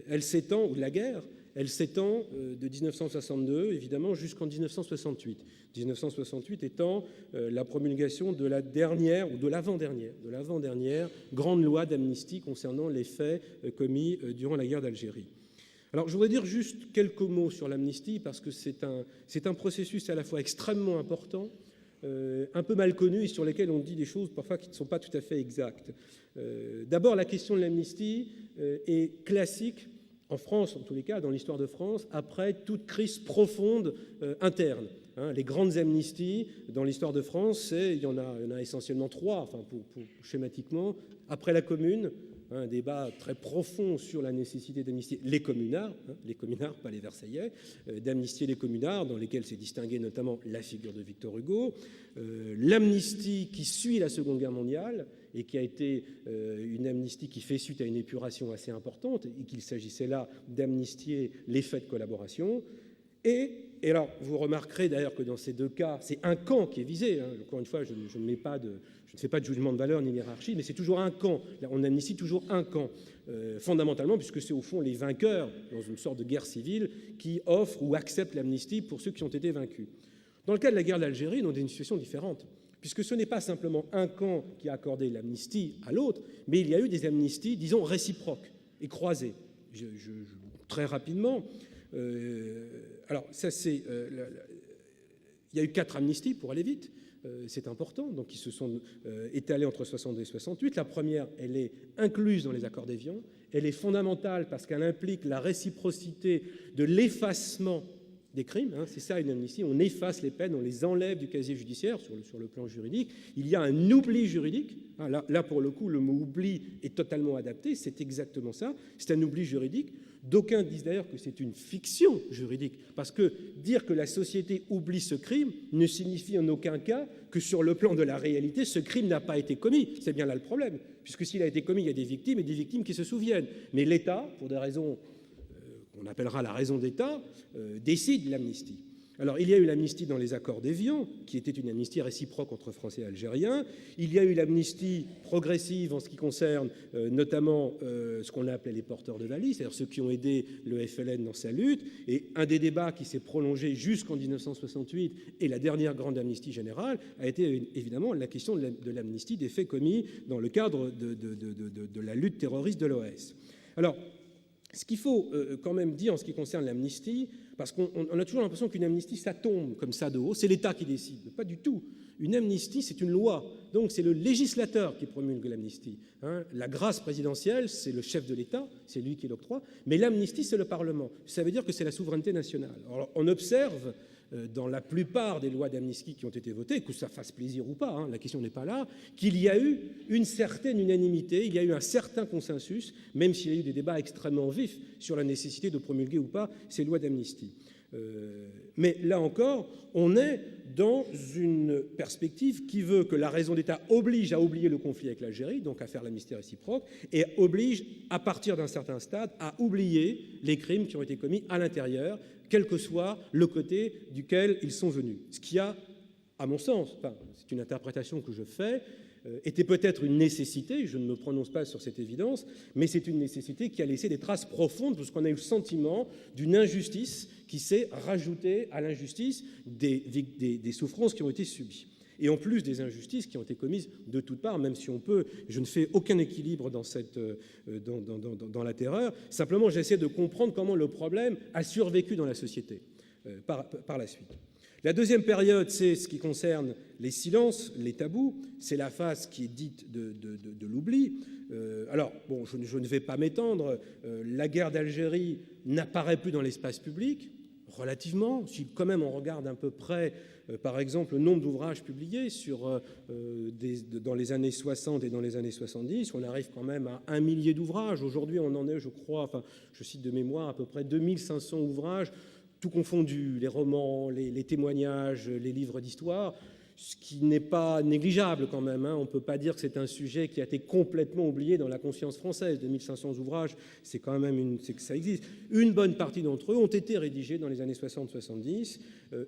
elle s'étend, ou de la guerre, elle s'étend de 1962, évidemment, jusqu'en 1968. 1968 étant la promulgation de la dernière, ou de l'avant-dernière grande loi d'amnistie concernant les faits commis durant la guerre d'Algérie. Alors, je voudrais dire juste quelques mots sur l'amnistie, parce que c'est un processus à la fois extrêmement important, un peu mal connu, et sur lesquels on dit des choses parfois qui ne sont pas tout à fait exactes. D'abord, la question de l'amnistie est classique, en France, en tous les cas, dans l'histoire de France, après toute crise profonde interne. Les grandes amnisties dans l'histoire de France, il y en a essentiellement trois, enfin, pour schématiquement. Après la Commune, un débat très profond sur la nécessité d'amnistier les communards, pas les Versaillais, d'amnistier les communards, dans lesquels s'est distinguée notamment la figure de Victor Hugo. L'amnistie qui suit la Seconde Guerre mondiale, et qui a été une amnistie qui fait suite à une épuration assez importante, et qu'il s'agissait là d'amnistier les faits de collaboration. Et alors, vous remarquerez d'ailleurs que dans ces deux cas, c'est un camp qui est visé. Encore une fois, je ne fais pas de jugement de valeur ni hiérarchie, mais c'est toujours un camp. Là, on amnistie toujours un camp, fondamentalement, puisque c'est au fond les vainqueurs, dans une sorte de guerre civile, qui offrent ou acceptent l'amnistie pour ceux qui ont été vaincus. Dans le cas de la guerre d'Algérie, on a une situation différente, puisque ce n'est pas simplement un camp qui a accordé l'amnistie à l'autre, mais il y a eu des amnisties, disons, réciproques et croisées. Très rapidement, alors ça c'est... il y a eu 4 amnisties, pour aller vite, c'est important, donc qui se sont étalées entre 62 et 68. La première, elle est incluse dans les accords d'Évian, elle est fondamentale parce qu'elle implique la réciprocité de l'effacement des crimes, hein, c'est ça une amnistie, on efface les peines, on les enlève du casier judiciaire sur le plan juridique. Il y a un oubli juridique, hein, là pour le coup le mot oubli est totalement adapté, c'est exactement ça, c'est un oubli juridique. D'aucuns disent d'ailleurs que c'est une fiction juridique, parce que dire que la société oublie ce crime ne signifie en aucun cas que sur le plan de la réalité, ce crime n'a pas été commis. C'est bien là le problème, puisque s'il a été commis, il y a des victimes et des victimes qui se souviennent. Mais l'État, pour des raisons qu'on appellera la raison d'État, décide l'amnistie. Alors, il y a eu l'amnistie dans les accords d'Évian, qui était une amnistie réciproque entre Français et Algériens. Il y a eu l'amnistie progressive en ce qui concerne notamment ce qu'on a appelé les porteurs de valises, c'est-à-dire ceux qui ont aidé le FLN dans sa lutte. Et un des débats qui s'est prolongé jusqu'en 1968 et la dernière grande amnistie générale a été évidemment la question de l'amnistie des faits commis dans le cadre de la lutte terroriste de l'OAS. Alors, ce qu'il faut quand même dire en ce qui concerne l'amnistie, parce qu'on a toujours l'impression qu'une amnistie, ça tombe comme ça de haut, c'est l'État qui décide. Pas du tout. Une amnistie, c'est une loi. Donc, c'est le législateur qui promulgue l'amnistie. Hein. La grâce présidentielle, c'est le chef de l'État, c'est lui qui l'octroie. Mais l'amnistie, c'est le Parlement. Ça veut dire que c'est la souveraineté nationale. Alors, on observe dans la plupart des lois d'amnistie qui ont été votées, que ça fasse plaisir ou pas, hein, la question n'est pas là, qu'il y a eu une certaine unanimité, il y a eu un certain consensus, même s'il y a eu des débats extrêmement vifs sur la nécessité de promulguer ou pas ces lois d'amnistie. Mais là encore, on est dans une perspective qui veut que la raison d'État oblige à oublier le conflit avec l'Algérie, donc à faire l'amnistie réciproque, et oblige, à partir d'un certain stade, à oublier les crimes qui ont été commis à l'intérieur, quel que soit le côté duquel ils sont venus. Ce qui a, à mon sens, enfin, c'est une interprétation que je fais, était peut-être une nécessité, je ne me prononce pas sur cette évidence, mais c'est une nécessité qui a laissé des traces profondes, parce qu'on a eu le sentiment d'une injustice qui s'est rajoutée à l'injustice des souffrances qui ont été subies. Et en plus des injustices qui ont été commises de toutes parts, même si on peut, je ne fais aucun équilibre dans la terreur, simplement j'essaie de comprendre comment le problème a survécu dans la société par la suite. La deuxième période, c'est ce qui concerne les silences, les tabous, c'est la phase qui est dite de l'oubli. Alors, bon, je ne vais pas m'étendre, la guerre d'Algérie n'apparaît plus dans l'espace public, relativement, si quand même on regarde un peu près, par exemple, le nombre d'ouvrages publiés dans les années 60 et dans les années 70, on arrive quand même à 1 millier d'ouvrages. Aujourd'hui, on en est, je crois, enfin, je cite de mémoire, à peu près 2500 ouvrages, tout confondu, les romans, les témoignages, les livres d'histoire, ce qui n'est pas négligeable quand même. Hein. On ne peut pas dire que c'est un sujet qui a été complètement oublié dans la conscience française. 2500 ouvrages, c'est quand même c'est que ça existe. Une bonne partie d'entre eux ont été rédigés dans les années 60-70.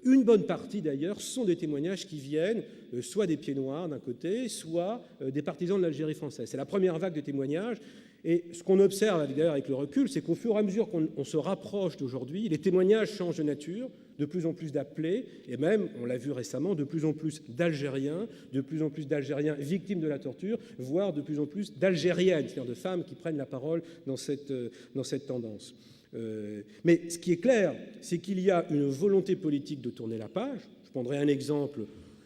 Une bonne partie, d'ailleurs, sont des témoignages qui viennent soit des Pieds-Noirs d'un côté, soit des partisans de l'Algérie française. C'est la première vague de témoignages. Et ce qu'on observe d'ailleurs avec le recul, c'est qu'au fur et à mesure qu'on se rapproche d'aujourd'hui, les témoignages changent de nature, de plus en plus d'appelés, et même, on l'a vu récemment, de plus en plus d'Algériens victimes de la torture, voire de plus en plus d'Algériennes, c'est-à-dire de femmes qui prennent la parole dans cette tendance. Mais ce qui est clair, c'est qu'il y a une volonté politique de tourner la page. Je prendrai un exemple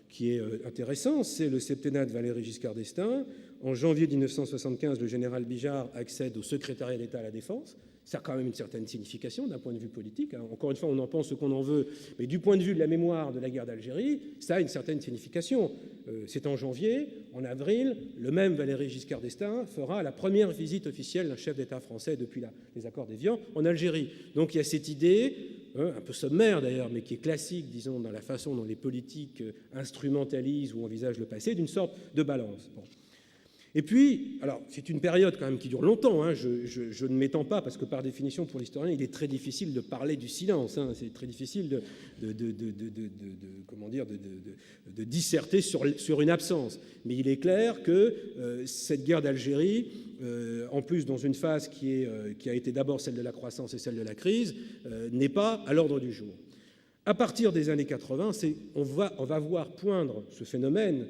qui est intéressant, c'est le septennat de Valéry Giscard d'Estaing. En janvier 1975, le général Bijard accède au secrétariat d'État à la Défense. Ça a quand même une certaine signification d'un point de vue politique. Encore une fois, on en pense ce qu'on en veut, mais du point de vue de la mémoire de la guerre d'Algérie, ça a une certaine signification. C'est en janvier. En avril, le même Valéry Giscard d'Estaing fera la première visite officielle d'un chef d'État français depuis les accords d'Évian en Algérie. Donc il y a cette idée, un peu sommaire d'ailleurs, mais qui est classique, disons, dans la façon dont les politiques instrumentalisent ou envisagent le passé, d'une sorte de balance. Bon. Et puis, alors c'est une période quand même qui dure longtemps, hein, je ne m'étends pas parce que par définition pour l'historien il est très difficile de parler du silence, hein, c'est très difficile de disserter sur une absence. Mais il est clair que cette guerre d'Algérie, en plus dans une phase qui a été d'abord celle de la croissance et celle de la crise, n'est pas à l'ordre du jour. À partir des années 80, on va voir poindre ce phénomène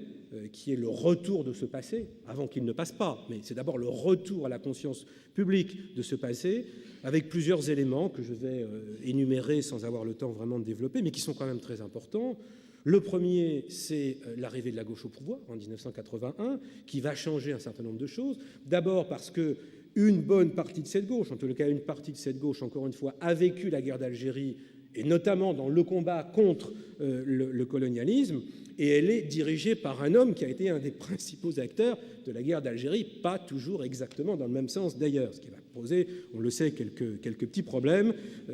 qui est le retour de ce passé, avant qu'il ne passe pas, mais c'est d'abord le retour à la conscience publique de ce passé, avec plusieurs éléments que je vais énumérer sans avoir le temps vraiment de développer, mais qui sont quand même très importants. Le premier, c'est l'arrivée de la gauche au pouvoir en 1981, qui va changer un certain nombre de choses. D'abord parce que une bonne partie de cette gauche, en tout cas une partie de cette gauche, encore une fois, a vécu la guerre d'Algérie et notamment dans le combat contre le colonialisme, et elle est dirigée par un homme qui a été un des principaux acteurs de la guerre d'Algérie, pas toujours exactement dans le même sens d'ailleurs, ce qui va poser, on le sait, quelques petits problèmes,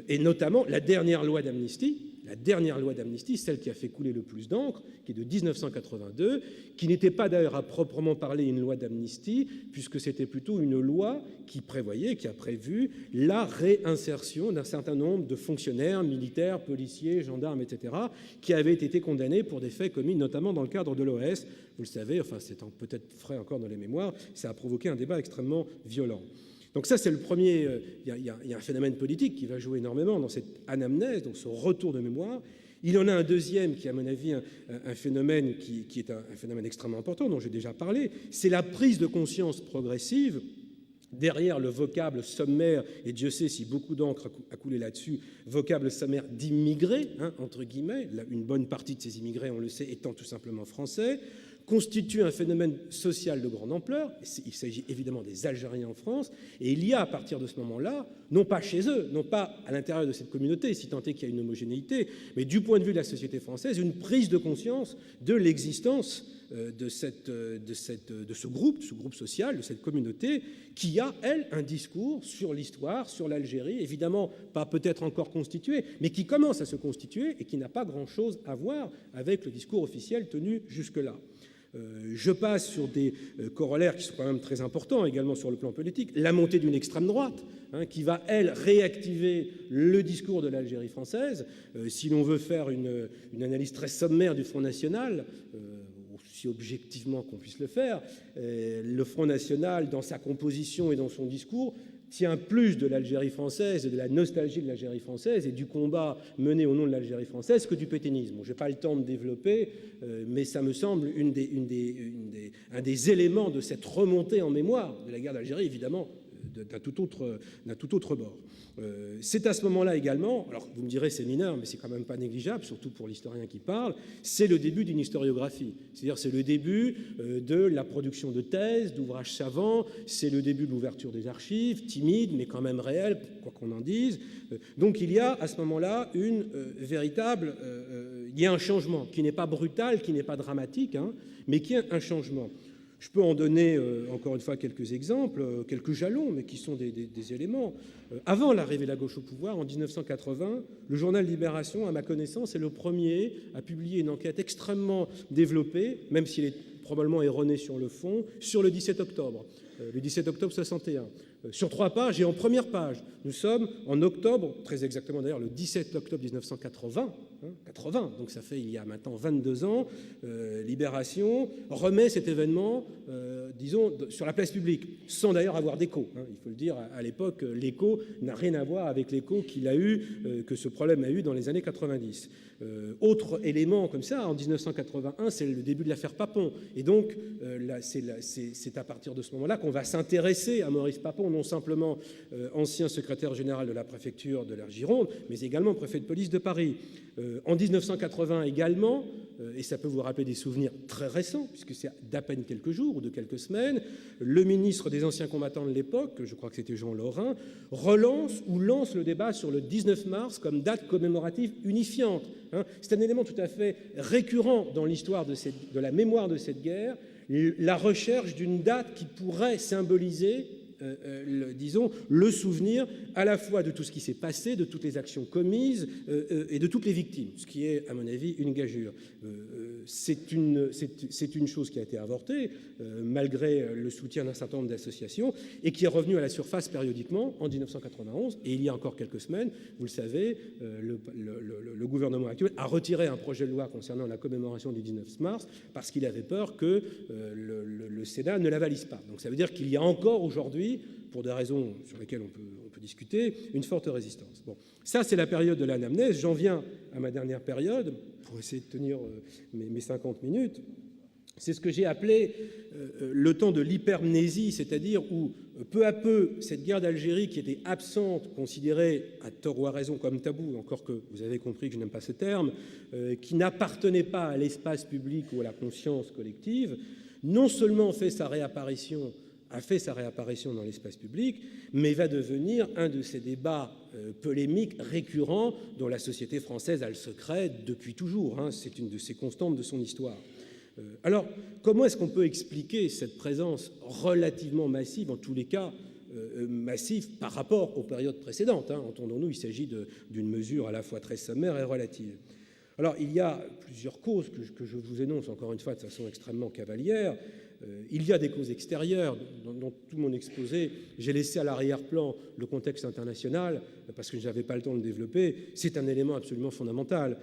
et notamment la dernière loi d'amnistie, celle qui a fait couler le plus d'encre, qui est de 1982, qui n'était pas d'ailleurs à proprement parler une loi d'amnistie, puisque c'était plutôt une loi qui a prévu la réinsertion d'un certain nombre de fonctionnaires, militaires, policiers, gendarmes, etc., qui avaient été condamnés pour des faits commis notamment dans le cadre de l'OS. Vous le savez, enfin c'est peut-être frais encore dans les mémoires, ça a provoqué un débat extrêmement violent. Donc ça, c'est le premier. Il y a un phénomène politique qui va jouer énormément dans cette anamnèse, donc ce retour de mémoire. Il y en a un deuxième qui, à mon avis, un phénomène qui est un phénomène extrêmement important, dont j'ai déjà parlé, c'est la prise de conscience progressive derrière le vocable sommaire, et Dieu sait si beaucoup d'encre a coulé là-dessus, vocable sommaire d'immigrés, entre guillemets, une bonne partie de ces immigrés, on le sait, étant tout simplement français, constitue un phénomène social de grande ampleur. Il s'agit évidemment des Algériens en France, et il y a à partir de ce moment-là, non pas chez eux, non pas à l'intérieur de cette communauté, si tant est qu'il y a une homogénéité, mais du point de vue de la société française, une prise de conscience de l'existence de ce groupe social, de cette communauté, qui a, elle, un discours sur l'histoire, sur l'Algérie, évidemment pas peut-être encore constitué, mais qui commence à se constituer et qui n'a pas grand-chose à voir avec le discours officiel tenu jusque-là. Je passe sur des corollaires qui sont quand même très importants également sur le plan politique. La montée d'une extrême droite qui va, elle, réactiver le discours de l'Algérie française. Si l'on veut faire une analyse très sommaire du Front National, aussi objectivement qu'on puisse le faire, le Front National, dans sa composition et dans son discours, tient plus de l'Algérie française et de la nostalgie de l'Algérie française et du combat mené au nom de l'Algérie française que du pétainisme. Je n'ai pas le temps de développer, mais ça me semble un des éléments de cette remontée en mémoire de la guerre d'Algérie, évidemment, d'un tout autre bord. C'est à ce moment-là également, alors vous me direz c'est mineur, mais c'est quand même pas négligeable, surtout pour l'historien qui parle, c'est le début d'une historiographie. C'est-à-dire c'est le début de la production de thèses, d'ouvrages savants, c'est le début de l'ouverture des archives, timide mais quand même réelle, quoi qu'on en dise. Donc il y a à ce moment-là il y a un changement qui n'est pas brutal, qui n'est pas dramatique, mais qui est un changement. Je peux en donner, encore une fois, quelques exemples, quelques jalons, mais qui sont des éléments. Avant l'arrivée de la gauche au pouvoir, en 1980, le journal Libération, à ma connaissance, est le premier à publier une enquête extrêmement développée, même s'il est probablement erroné sur le fond, sur le 17 octobre. Le 17 octobre 61. Sur 3 pages et en première page, nous sommes en octobre, très exactement d'ailleurs le 17 octobre 1980, 80, donc ça fait il y a maintenant 22 ans, Libération remet cet événement, disons, sur la place publique, sans d'ailleurs avoir d'écho. Il faut le dire, à l'époque, l'écho n'a rien à voir avec l'écho qu'il a eu, que ce problème a eu dans les années 90. Autre élément comme ça, en 1981, c'est le début de l'affaire Papon. Et donc, c'est à partir de ce moment-là qu'on va s'intéresser à Maurice Papon, non simplement ancien secrétaire général de la préfecture de la Gironde, mais également préfet de police de Paris. En 1980 également, et ça peut vous rappeler des souvenirs très récents, puisque c'est d'à peine quelques jours ou de quelques semaines, le ministre des anciens combattants de l'époque, je crois que c'était Jean Lorrain, lance le débat sur le 19 mars comme date commémorative unifiante. C'est un élément tout à fait récurrent dans l'histoire de la mémoire de cette guerre, la recherche d'une date qui pourrait symboliser disons, le souvenir à la fois de tout ce qui s'est passé, de toutes les actions commises et de toutes les victimes, ce qui est, à mon avis, une gageure. C'est une chose qui a été avortée, malgré le soutien d'un certain nombre d'associations, et qui est revenue à la surface périodiquement en 1991, et il y a encore quelques semaines, vous le savez, le gouvernement actuel a retiré un projet de loi concernant la commémoration du 19 mars, parce qu'il avait peur que le Sénat ne la valise pas. Donc ça veut dire qu'il y a encore aujourd'hui, pour des raisons sur lesquelles on peut discuter, une forte résistance. Bon, ça c'est la période de l'anamnèse. J'en viens à ma dernière période, pour essayer de tenir mes 50 minutes. C'est ce que j'ai appelé le temps de l'hypermnésie, c'est-à-dire où, peu à peu, cette guerre d'Algérie qui était absente, considérée à tort ou à raison comme tabou, encore que vous avez compris que je n'aime pas ce terme, qui n'appartenait pas à l'espace public ou à la conscience collective, non seulement fait sa réapparition a fait sa réapparition dans l'espace public, mais va devenir un de ces débats polémiques récurrents dont la société française a le secret depuis toujours. C'est une de ces constantes de son histoire. Alors, comment est-ce qu'on peut expliquer cette présence relativement massive, en tous les cas massive par rapport aux périodes précédentes, entendons-nous, il s'agit d'une mesure à la fois très sommaire et relative. Alors, il y a plusieurs causes que je vous énonce, encore une fois, de façon extrêmement cavalière. Il y a des causes extérieures. Dans tout mon exposé, j'ai laissé à l'arrière-plan le contexte international, parce que je n'avais pas le temps de le développer. C'est un élément absolument fondamental.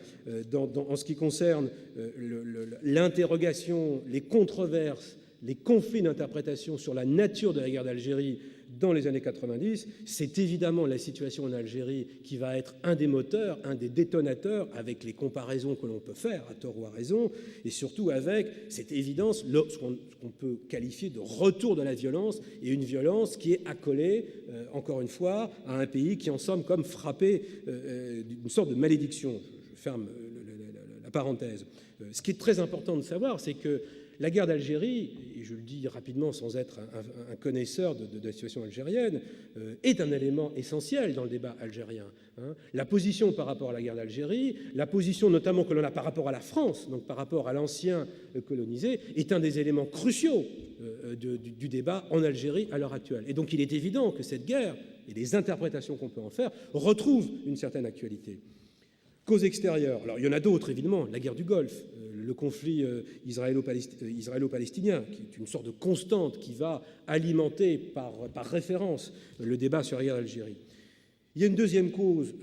En ce qui concerne l'interrogation, les controverses, les conflits d'interprétation sur la nature de la guerre d'Algérie dans les années 90, c'est évidemment la situation en Algérie qui va être un des moteurs, un des détonateurs, avec les comparaisons que l'on peut faire, à tort ou à raison, et surtout avec cette évidence, ce qu'on peut qualifier de retour de la violence, et une violence qui est accolée, encore une fois, à un pays qui en somme comme frappé d'une sorte de malédiction. Je ferme la parenthèse. Ce qui est très important de savoir, c'est que la guerre d'Algérie, et je le dis rapidement sans être un connaisseur de la situation algérienne, est un élément essentiel dans le débat algérien. La position par rapport à la guerre d'Algérie, la position notamment que l'on a par rapport à la France, donc par rapport à l'ancien colonisé, est un des éléments cruciaux du débat en Algérie à l'heure actuelle. Et donc il est évident que cette guerre, et les interprétations qu'on peut en faire, retrouvent une certaine actualité. Causes extérieures. Alors, il y en a d'autres, évidemment. La guerre du Golfe, le conflit israélo-palestinien, qui est une sorte de constante qui va alimenter par référence le débat sur la guerre d'Algérie. Il y a une deuxième cause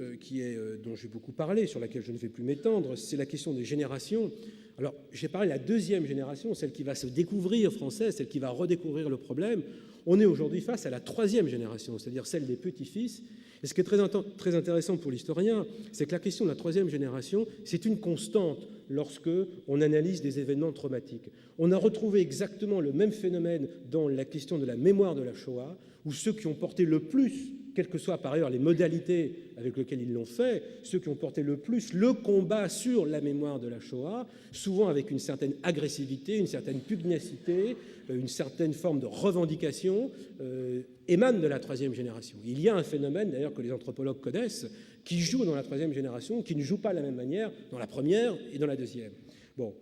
dont j'ai beaucoup parlé, sur laquelle je ne vais plus m'étendre, c'est la question des générations. Alors, j'ai parlé de la deuxième génération, celle qui va se découvrir française, celle qui va redécouvrir le problème. On est aujourd'hui face à la troisième génération, c'est-à-dire celle des petits-fils. Et ce qui est très intéressant pour l'historien, c'est que la question de la troisième génération, c'est une constante lorsque on analyse des événements traumatiques. On a retrouvé exactement le même phénomène dans la question de la mémoire de la Shoah, où ceux qui ont porté le plus, quelles que soient par ailleurs les modalités avec lesquelles ils l'ont fait, ceux qui ont porté le plus le combat sur la mémoire de la Shoah, souvent avec une certaine agressivité, une certaine pugnacité, une certaine forme de revendication, émanent de la troisième génération. Il y a un phénomène, d'ailleurs, que les anthropologues connaissent, qui joue dans la troisième génération, qui ne joue pas de la même manière dans la première et dans la deuxième. Bon.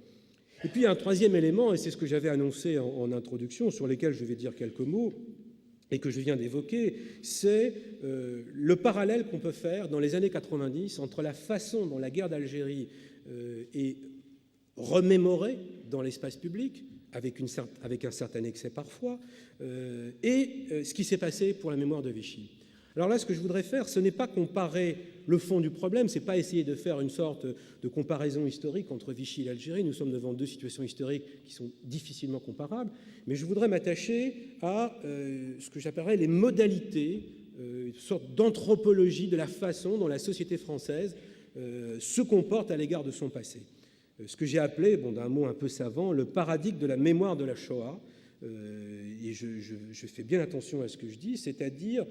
Et puis, il y a un troisième élément, et c'est ce que j'avais annoncé en introduction, sur lequel je vais dire quelques mots, et que je viens d'évoquer, c'est le parallèle qu'on peut faire dans les années 90 entre la façon dont la guerre d'Algérie est remémorée dans l'espace public, avec un certain excès parfois, et ce qui s'est passé pour la mémoire de Vichy. Alors là, ce que je voudrais faire, ce n'est pas comparer le fond du problème, ce n'est pas essayer de faire une sorte de comparaison historique entre Vichy et l'Algérie. Nous sommes devant deux situations historiques qui sont difficilement comparables, mais je voudrais m'attacher à ce que j'appellerais les modalités, une sorte d'anthropologie de la façon dont la société française se comporte à l'égard de son passé. Ce que j'ai appelé, d'un mot un peu savant, le paradigme de la mémoire de la Shoah. Et je fais bien attention à ce que je dis, c'est-à-dire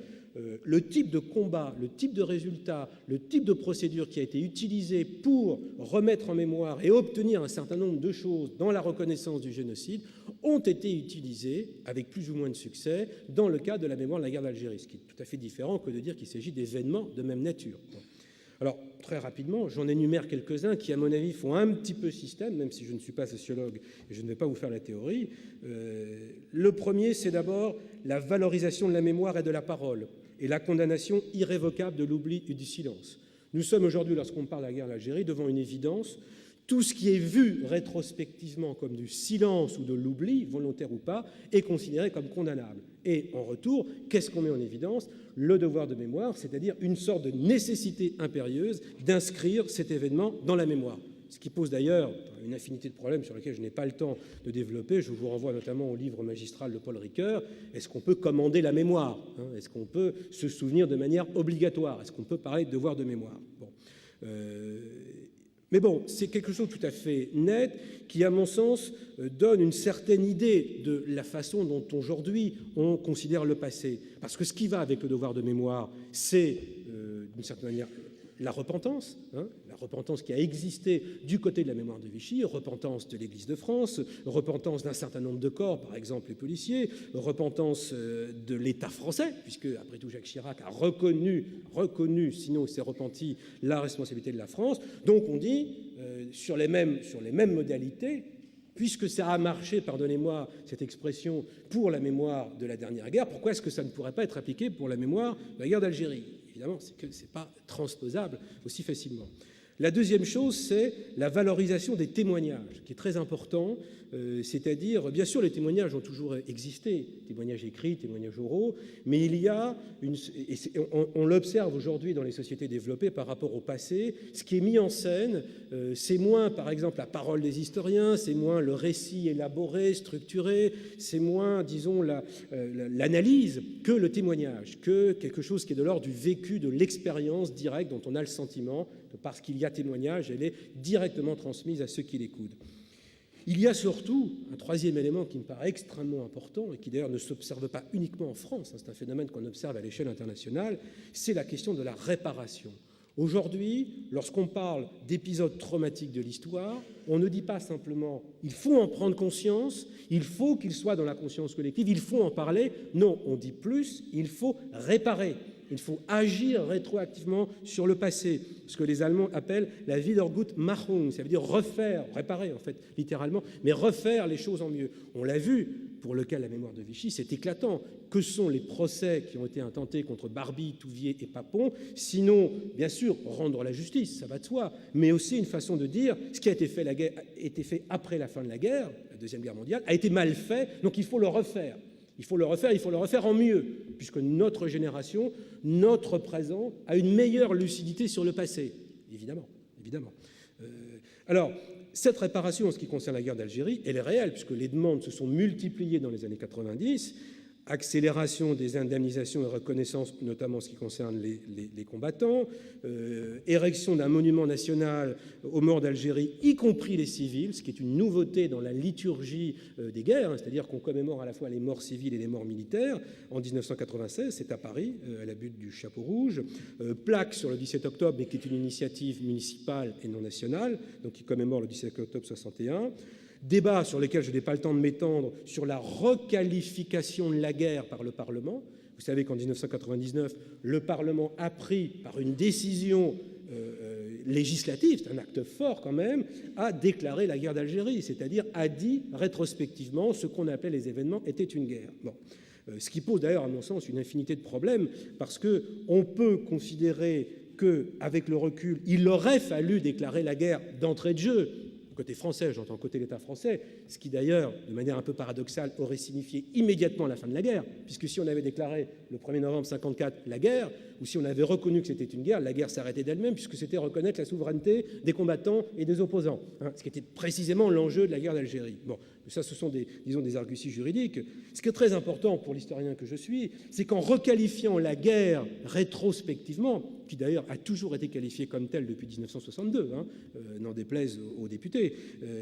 le type de combat, le type de résultat, le type de procédure qui a été utilisé pour remettre en mémoire et obtenir un certain nombre de choses dans la reconnaissance du génocide ont été utilisés avec plus ou moins de succès dans le cadre de la mémoire de la guerre d'Algérie, ce qui est tout à fait différent que de dire qu'il s'agit d'événements de même nature. Alors, très rapidement, j'en énumère quelques-uns qui, à mon avis, font un petit peu système, même si je ne suis pas sociologue et je ne vais pas vous faire la théorie. Le premier, c'est d'abord la valorisation de la mémoire et de la parole et la condamnation irrévocable de l'oubli et du silence. Nous sommes aujourd'hui, lorsqu'on parle de la guerre d'Algérie, devant une évidence. Tout ce qui est vu rétrospectivement comme du silence ou de l'oubli, volontaire ou pas, est considéré comme condamnable. Et en retour, qu'est-ce qu'on met en évidence ? Le devoir de mémoire, c'est-à-dire une sorte de nécessité impérieuse d'inscrire cet événement dans la mémoire. Ce qui pose d'ailleurs une infinité de problèmes sur lesquels je n'ai pas le temps de développer. Je vous renvoie notamment au livre magistral de Paul Ricoeur. Est-ce qu'on peut commander la mémoire ? Est-ce qu'on peut se souvenir de manière obligatoire ? Est-ce qu'on peut parler de devoir de mémoire ? Mais bon, c'est quelque chose de tout à fait net qui, à mon sens, donne une certaine idée de la façon dont aujourd'hui on considère le passé. Parce que ce qui va avec le devoir de mémoire, c'est, d'une certaine manière, la repentance qui a existé du côté de la mémoire de Vichy, repentance de l'Église de France, repentance d'un certain nombre de corps, par exemple les policiers, repentance de l'État français, puisque après tout Jacques Chirac a reconnu, sinon il s'est repenti, la responsabilité de la France. Donc on dit, sur les mêmes modalités, puisque ça a marché, pardonnez-moi cette expression, pour la mémoire de la dernière guerre, pourquoi est-ce que ça ne pourrait pas être appliqué pour la mémoire de la guerre d'Algérie? Évidemment, c'est que ce n'est pas transposable aussi facilement. La deuxième chose, c'est la valorisation des témoignages, qui est très important, c'est-à-dire, bien sûr, les témoignages ont toujours existé, témoignages écrits, témoignages oraux, mais il y a, on l'observe aujourd'hui dans les sociétés développées par rapport au passé, ce qui est mis en scène, c'est moins, par exemple, la parole des historiens, c'est moins le récit élaboré, structuré, c'est moins, disons, l'analyse que le témoignage, que quelque chose qui est de l'ordre du vécu, de l'expérience directe dont on a le sentiment que parce qu'il y a témoignage, elle est directement transmise à ceux qui l'écoutent. Il y a surtout un troisième élément qui me paraît extrêmement important et qui d'ailleurs ne s'observe pas uniquement en France, c'est un phénomène qu'on observe à l'échelle internationale, c'est la question de la réparation. Aujourd'hui, lorsqu'on parle d'épisodes traumatiques de l'histoire, on ne dit pas simplement « il faut en prendre conscience, il faut qu'il soit dans la conscience collective, il faut en parler ». Non, on dit plus « il faut réparer ». Il faut agir rétroactivement sur le passé, ce que les Allemands appellent la Wiedergutmachung, ça veut dire refaire, réparer en fait, littéralement, mais refaire les choses en mieux. On l'a vu, pour le cas de la mémoire de Vichy, c'est éclatant. Que sont les procès qui ont été intentés contre Barbie, Touvier et Papon? Sinon, bien sûr, rendre la justice, ça va de soi, mais aussi une façon de dire ce qui a été fait après la fin de la guerre, la Deuxième Guerre mondiale, a été mal fait, donc il faut le refaire. Il faut le refaire en mieux, puisque notre génération, notre présent, a une meilleure lucidité sur le passé, évidemment. Alors, cette réparation en ce qui concerne la guerre d'Algérie, elle est réelle, puisque les demandes se sont multipliées dans les années 90, accélération des indemnisations et reconnaissance, notamment en ce qui concerne les combattants, érection d'un monument national aux morts d'Algérie, y compris les civils, ce qui est une nouveauté dans la liturgie des guerres, c'est-à-dire qu'on commémore à la fois les morts civiles et les morts militaires. En 1996, c'est à Paris, à la butte du Chapeau Rouge, plaque sur le 17 octobre, mais qui est une initiative municipale et non nationale, donc qui commémore le 17 octobre 61. Débat sur lesquels je n'ai pas le temps de m'étendre sur la requalification de la guerre par le Parlement. Vous savez qu'en 1999, le Parlement a pris, par une décision législative, c'est un acte fort quand même, a déclaré la guerre d'Algérie, c'est-à-dire a dit rétrospectivement ce qu'on appelait les événements étaient une guerre. Bon. Ce qui pose d'ailleurs, à mon sens, une infinité de problèmes, parce qu'on peut considérer qu'avec le recul, il aurait fallu déclarer la guerre d'entrée de jeu, côté français, j'entends côté l'État français, ce qui d'ailleurs, de manière un peu paradoxale, aurait signifié immédiatement la fin de la guerre, puisque si on avait déclaré le 1er novembre 1954 la guerre, ou si on avait reconnu que c'était une guerre, la guerre s'arrêtait d'elle-même, puisque c'était reconnaître la souveraineté des combattants et des opposants, ce qui était précisément l'enjeu de la guerre d'Algérie. Bon, ça, ce sont des arguties juridiques. Ce qui est très important pour l'historien que je suis, c'est qu'en requalifiant la guerre rétrospectivement, qui d'ailleurs a toujours été qualifiée comme telle depuis 1962, n'en déplaise aux députés,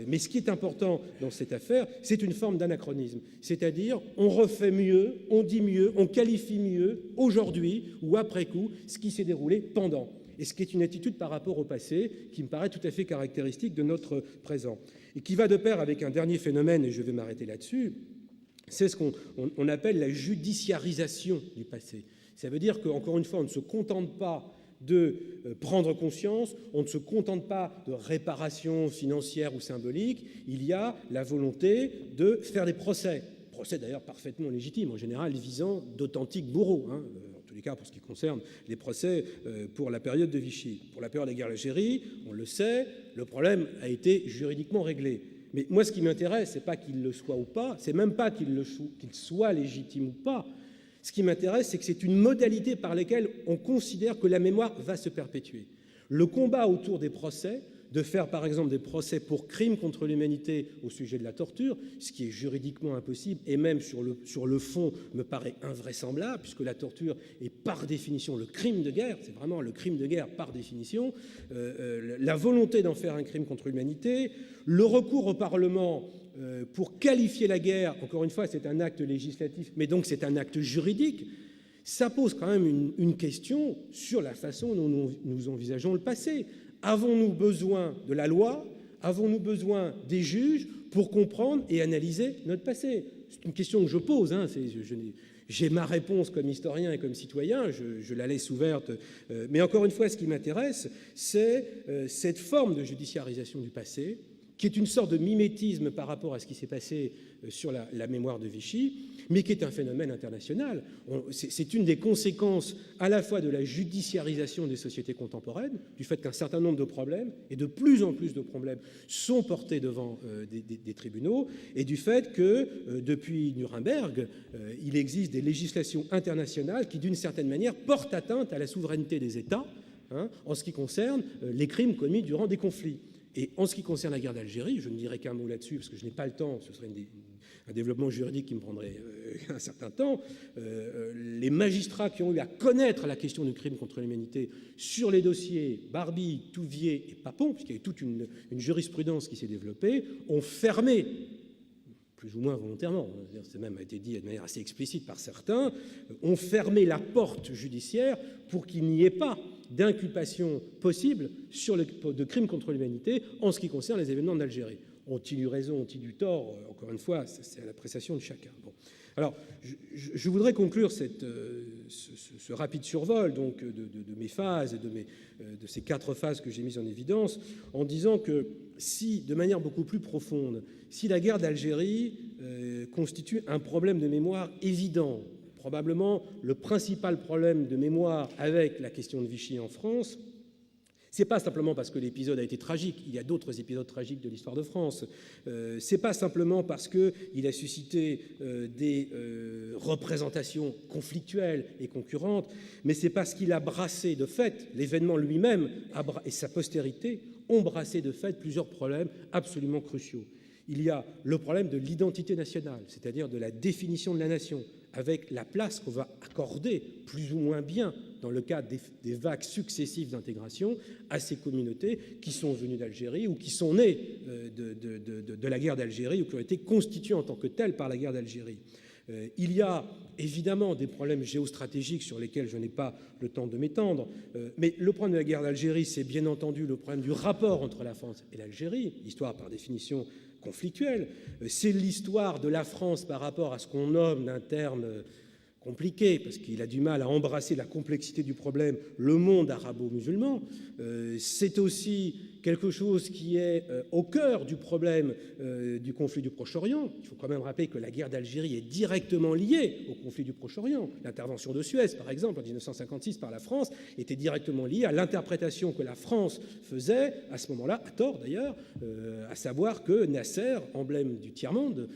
mais ce qui est important dans cette affaire, c'est une forme d'anachronisme, c'est-à-dire on refait mieux, on dit mieux, on qualifie mieux aujourd'hui ou après coup ce qui s'est déroulé pendant, et ce qui est une attitude par rapport au passé qui me paraît tout à fait caractéristique de notre présent, et qui va de pair avec un dernier phénomène, et je vais m'arrêter là-dessus, c'est ce qu'on appelle la judiciarisation du passé. Ça veut dire qu'encore une fois, on ne se contente pas de prendre conscience, on ne se contente pas de réparation financière ou symbolique, il y a la volonté de faire des procès d'ailleurs parfaitement légitimes, en général visant d'authentiques bourreaux, en tous les cas pour ce qui concerne les procès pour la période de Vichy. Pour la période de la guerre d'Algérie, on le sait, le problème a été juridiquement réglé. Mais moi, ce qui m'intéresse, ce n'est pas qu'il le soit ou pas, c'est même pas qu'il soit légitime ou pas. Ce qui m'intéresse, c'est que c'est une modalité par laquelle on considère que la mémoire va se perpétuer. Le combat autour des procès, de faire par exemple des procès pour crimes contre l'humanité au sujet de la torture, ce qui est juridiquement impossible et même sur le fond me paraît invraisemblable, puisque la torture est par définition le crime de guerre, c'est vraiment le crime de guerre par définition, la volonté d'en faire un crime contre l'humanité, le recours au Parlement pour qualifier la guerre, encore une fois c'est un acte législatif, mais donc c'est un acte juridique. ça pose quand même une question sur la façon dont nous envisageons le passé. Avons-nous besoin de la loi? Avons-nous besoin des juges pour comprendre et analyser notre passé? C'est une question que je pose. J'ai ma réponse comme historien et comme citoyen, je la laisse ouverte. Mais encore une fois, ce qui m'intéresse, c'est cette forme de judiciarisation du passé, qui est une sorte de mimétisme par rapport à ce qui s'est passé sur la mémoire de Vichy, mais qui est un phénomène international. C'est une des conséquences à la fois de la judiciarisation des sociétés contemporaines, du fait qu'un certain nombre de problèmes, et de plus en plus de problèmes, sont portés devant des tribunaux, et du fait que, depuis Nuremberg, il existe des législations internationales qui, d'une certaine manière, portent atteinte à la souveraineté des États, en ce qui concerne les crimes commis durant des conflits. Et en ce qui concerne la guerre d'Algérie, je ne dirai qu'un mot là-dessus parce que je n'ai pas le temps, ce serait un développement juridique qui me prendrait un certain temps. Les magistrats qui ont eu à connaître la question du crime contre l'humanité sur les dossiers Barbie, Touvier et Papon, puisqu'il y a eu toute une jurisprudence qui s'est développée, ont fermé, plus ou moins volontairement, ça même a été dit de manière assez explicite par certains, ont fermé la porte judiciaire pour qu'il n'y ait pas d'inculpation possible de crimes contre l'humanité en ce qui concerne les événements d'Algérie. Ont-ils eu raison, ont-ils eu tort? Encore une fois, c'est à l'appréciation de chacun. Bon. Alors, je voudrais conclure ce rapide survol donc, de mes phases et de ces 4 phases que j'ai mises en évidence en disant que si, de manière beaucoup plus profonde, si la guerre d'Algérie constitue un problème de mémoire évident, probablement le principal problème de mémoire avec la question de Vichy en France, c'est pas simplement parce que l'épisode a été tragique, il y a d'autres épisodes tragiques de l'histoire de France, c'est pas simplement parce qu'il a suscité des représentations conflictuelles et concurrentes, mais c'est parce qu'il a brassé de fait, l'événement lui-même et sa postérité ont brassé de fait plusieurs problèmes absolument cruciaux. Il y a le problème de l'identité nationale, c'est-à-dire de la définition de la nation, avec la place qu'on va accorder plus ou moins bien dans le cadre des vagues successives d'intégration à ces communautés qui sont venues d'Algérie ou qui sont nées de la guerre d'Algérie ou qui ont été constituées en tant que telles par la guerre d'Algérie. Il y a évidemment des problèmes géostratégiques sur lesquels je n'ai pas le temps de m'étendre, mais le problème de la guerre d'Algérie, c'est bien entendu le problème du rapport entre la France et l'Algérie, histoire par définition conflictuelle. C'est l'histoire de la France par rapport à ce qu'on nomme d'un terme compliqué, parce qu'il a du mal à embrasser la complexité du problème, le monde arabo-musulman. C'est aussi quelque chose qui est au cœur du problème du conflit du Proche-Orient. Il faut quand même rappeler que la guerre d'Algérie est directement liée au conflit du Proche-Orient. L'intervention de Suez, par exemple, en 1956 par la France, était directement liée à l'interprétation que la France faisait, à ce moment-là, à tort d'ailleurs, à savoir que Nasser, emblème du tiers-monde,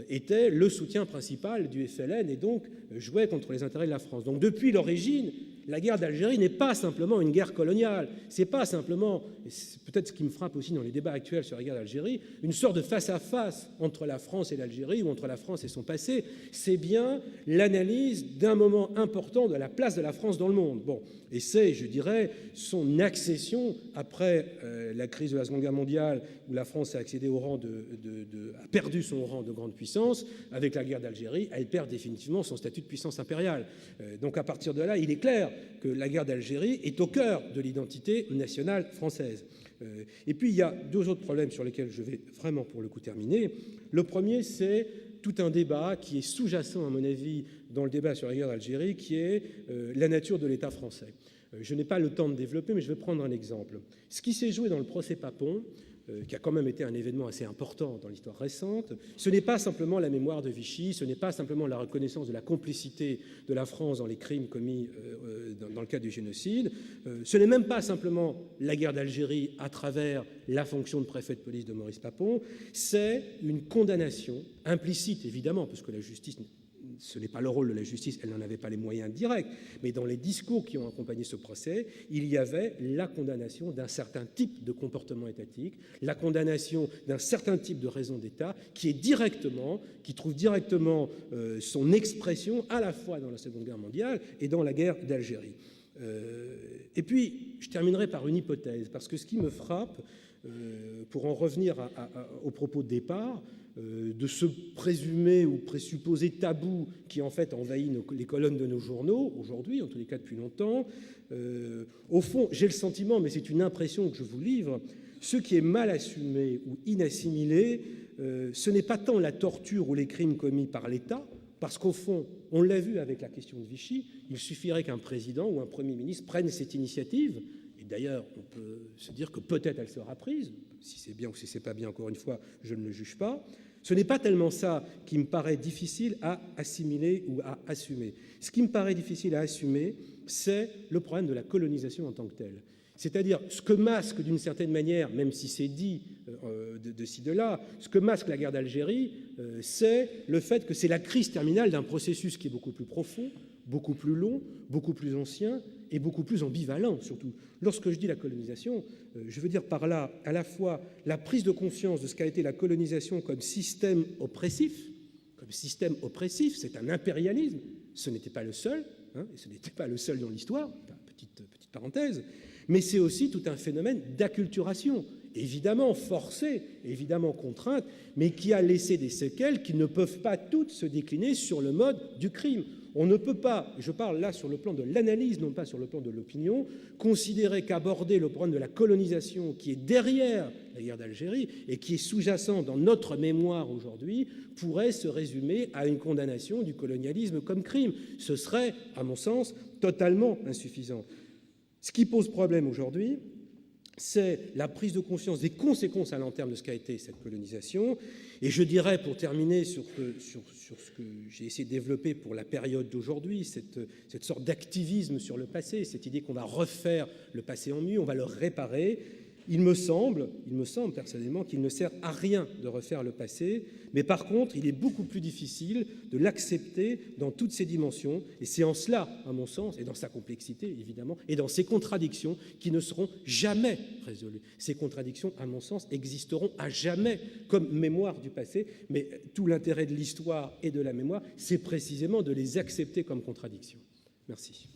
était le soutien principal du FLN et donc jouait contre les intérêts de la France. Donc depuis l'origine, la guerre d'Algérie n'est pas simplement une guerre coloniale, c'est pas simplement, et c'est peut-être ce qui me frappe aussi dans les débats actuels sur la guerre d'Algérie, une sorte de face-à-face entre la France et l'Algérie ou entre la France et son passé, c'est bien l'analyse d'un moment important de la place de la France dans le monde. Bon, et c'est, je dirais, son accession après la crise de la Seconde Guerre mondiale où la France a accédé au rang a perdu son rang de grande puissance. Avec la guerre d'Algérie, elle perd définitivement son statut de puissance impériale. Donc à partir de là, il est clair que la guerre d'Algérie est au cœur de l'identité nationale française. Et puis il y a 2 autres problèmes sur lesquels je vais vraiment pour le coup terminer. Le premier, c'est tout un débat qui est sous-jacent à mon avis dans le débat sur la guerre d'Algérie, qui est la nature de l'État français. Je n'ai pas le temps de développer, mais je vais prendre un exemple. Ce qui s'est joué dans le procès Papon, qui a quand même été un événement assez important dans l'histoire récente, ce n'est pas simplement la mémoire de Vichy, ce n'est pas simplement la reconnaissance de la complicité de la France dans les crimes commis dans le cadre du génocide, ce n'est même pas simplement la guerre d'Algérie à travers la fonction de préfet de police de Maurice Papon, c'est une condamnation implicite évidemment, parce que la justice... Ce n'est pas le rôle de la justice, elle n'en avait pas les moyens directs, mais dans les discours qui ont accompagné ce procès, il y avait la condamnation d'un certain type de comportement étatique, la condamnation d'un certain type de raison d'État qui trouve directement son expression à la fois dans la Seconde Guerre mondiale et dans la guerre d'Algérie. Et puis, je terminerai par une hypothèse, parce que ce qui me frappe, pour en revenir au propos de départ, de ce présumé ou présupposé tabou qui en fait envahit les colonnes de nos journaux, aujourd'hui, en tous les cas depuis longtemps. Au fond, j'ai le sentiment, mais c'est une impression que je vous livre, ce qui est mal assumé ou inassimilé, ce n'est pas tant la torture ou les crimes commis par l'État, parce qu'au fond, on l'a vu avec la question de Vichy, il suffirait qu'un président ou un Premier ministre prenne cette initiative, et d'ailleurs, on peut se dire que peut-être elle sera prise, si c'est bien ou si c'est pas bien, encore une fois, je ne le juge pas. Ce n'est pas tellement ça qui me paraît difficile à assimiler ou à assumer. Ce qui me paraît difficile à assumer, c'est le problème de la colonisation en tant que telle. C'est-à-dire ce que masque d'une certaine manière, même si c'est dit de ci, de là, ce que masque la guerre d'Algérie, c'est le fait que c'est la crise terminale d'un processus qui est beaucoup plus profond, beaucoup plus long, beaucoup plus ancien et beaucoup plus ambivalent surtout. Lorsque je dis la colonisation, je veux dire par là à la fois la prise de conscience de ce qu'a été la colonisation comme système oppressif, c'est un impérialisme, ce n'était pas le seul, hein, et ce n'était pas le seul dans l'histoire, petite parenthèse, mais c'est aussi tout un phénomène d'acculturation, évidemment forcée, évidemment contrainte, mais qui a laissé des séquelles qui ne peuvent pas toutes se décliner sur le mode du crime. On ne peut pas, je parle là sur le plan de l'analyse, non pas sur le plan de l'opinion, considérer qu'aborder le problème de la colonisation qui est derrière la guerre d'Algérie et qui est sous-jacent dans notre mémoire aujourd'hui pourrait se résumer à une condamnation du colonialisme comme crime. Ce serait, à mon sens, totalement insuffisant. Ce qui pose problème aujourd'hui, c'est la prise de conscience des conséquences à long terme de ce qu'a été cette colonisation. Et je dirais, pour terminer sur ce que j'ai essayé de développer pour la période d'aujourd'hui, cette sorte d'activisme sur le passé, cette idée qu'on va refaire le passé en mieux, on va le réparer. Il me semble personnellement qu'il ne sert à rien de refaire le passé, mais par contre, il est beaucoup plus difficile de l'accepter dans toutes ses dimensions, et c'est en cela, à mon sens, et dans sa complexité, évidemment, et dans ses contradictions qui ne seront jamais résolues. Ces contradictions, à mon sens, existeront à jamais comme mémoire du passé, mais tout l'intérêt de l'histoire et de la mémoire, c'est précisément de les accepter comme contradictions. Merci.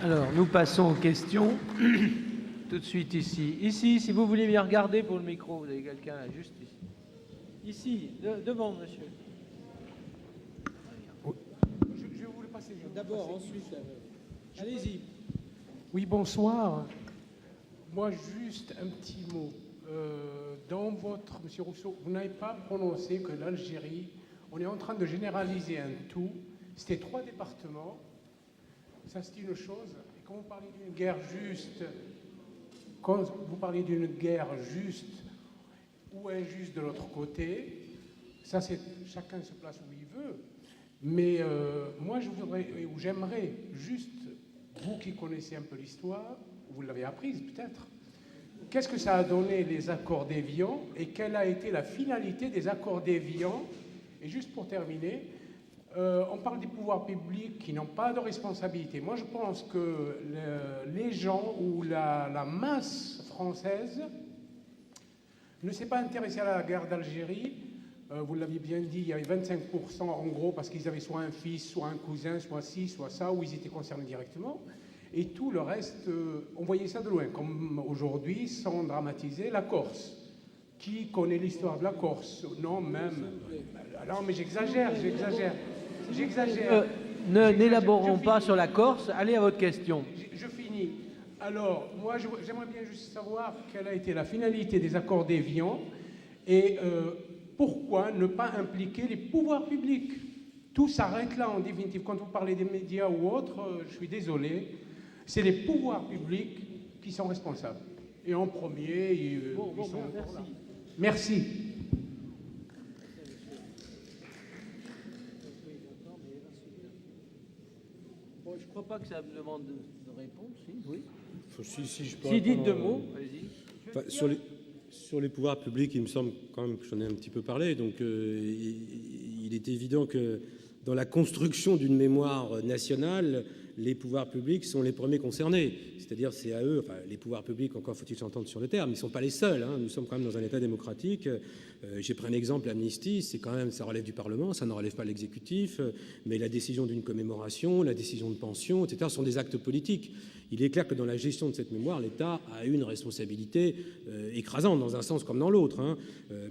Alors, nous passons aux questions. Tout de suite ici. Ici, si vous voulez bien regarder pour le micro, vous avez quelqu'un là, juste ici. Ici, devant, monsieur. Je vais vous le passer. D'abord, ensuite. Allez-y. Oui, bonsoir. Moi, juste un petit mot. Monsieur Rousseau, vous n'avez pas prononcé que l'Algérie, on est en train de généraliser un tout. C'était 3 départements. Ça, c'est une chose. Et quand vous parlez d'une guerre juste, ou injuste de l'autre côté, ça, c'est chacun se place où il veut. Mais moi, j'aimerais juste, vous qui connaissez un peu l'histoire, vous l'avez apprise peut-être, qu'est-ce que ça a donné les accords d'Évian et quelle a été la finalité des accords d'Évian? Et juste pour terminer, on parle des pouvoirs publics qui n'ont pas de responsabilité. Moi, je pense que les gens ou la masse française ne s'est pas intéressée à la guerre d'Algérie. Vous l'aviez bien dit, il y avait 25% en gros parce qu'ils avaient soit un fils, soit un cousin, soit ci, soit ça, où ils étaient concernés directement. Et tout le reste, on voyait ça de loin, comme aujourd'hui, sans dramatiser, la Corse. Qui connaît l'histoire de la Corse? Non, même... Non, mais j'exagère. N'élaborons pas sur la Corse. Allez à votre question. Je finis. Alors, moi, j'aimerais bien juste savoir quelle a été la finalité des accords d'Évian et pourquoi ne pas impliquer les pouvoirs publics. Tout s'arrête là, en définitive. Quand vous parlez des médias ou autres, je suis désolé, c'est les pouvoirs publics qui sont responsables. Et en premier, ils sont merci. Là. Merci. Bon, je ne crois pas que ça me demande de réponse. Oui. Si dites 2 mots, allez-y. Enfin, sur les pouvoirs publics, il me semble quand même que j'en ai un petit peu parlé. Donc, il est évident que dans la construction d'une mémoire nationale, les pouvoirs publics sont les premiers concernés. C'est-à-dire, c'est à eux, enfin, les pouvoirs publics, encore faut-il s'entendre sur le terme, ils ne sont pas les seuls. Nous sommes quand même dans un État démocratique. J'ai pris un exemple, l'amnistie, c'est quand même, ça relève du Parlement, ça ne relève pas de l'exécutif, mais la décision d'une commémoration, la décision de pension, etc., sont des actes politiques. Il est clair que dans la gestion de cette mémoire, l'État a une responsabilité écrasante, dans un sens comme dans l'autre.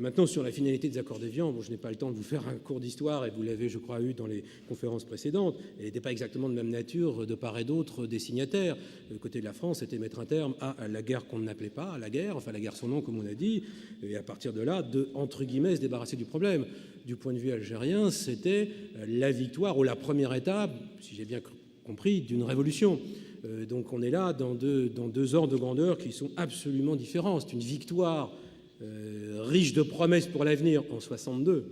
Maintenant, sur la finalité des accords d'Évian, je n'ai pas le temps de vous faire un cours d'histoire, et vous l'avez, je crois, eu dans les conférences précédentes. Elle n'était pas exactement de même nature de part et d'autre des signataires. Le côté de la France, c'était mettre un terme à la guerre qu'on n'appelait pas la guerre, enfin la guerre sans nom, comme on a dit, et à partir de là, entre guillemets, se débarrasser du problème. Du point de vue algérien, c'était la victoire ou la première étape, si j'ai bien compris, d'une révolution. Donc on est là dans deux ordres de grandeur qui sont absolument différents. C'est une victoire riche de promesses pour l'avenir en 62,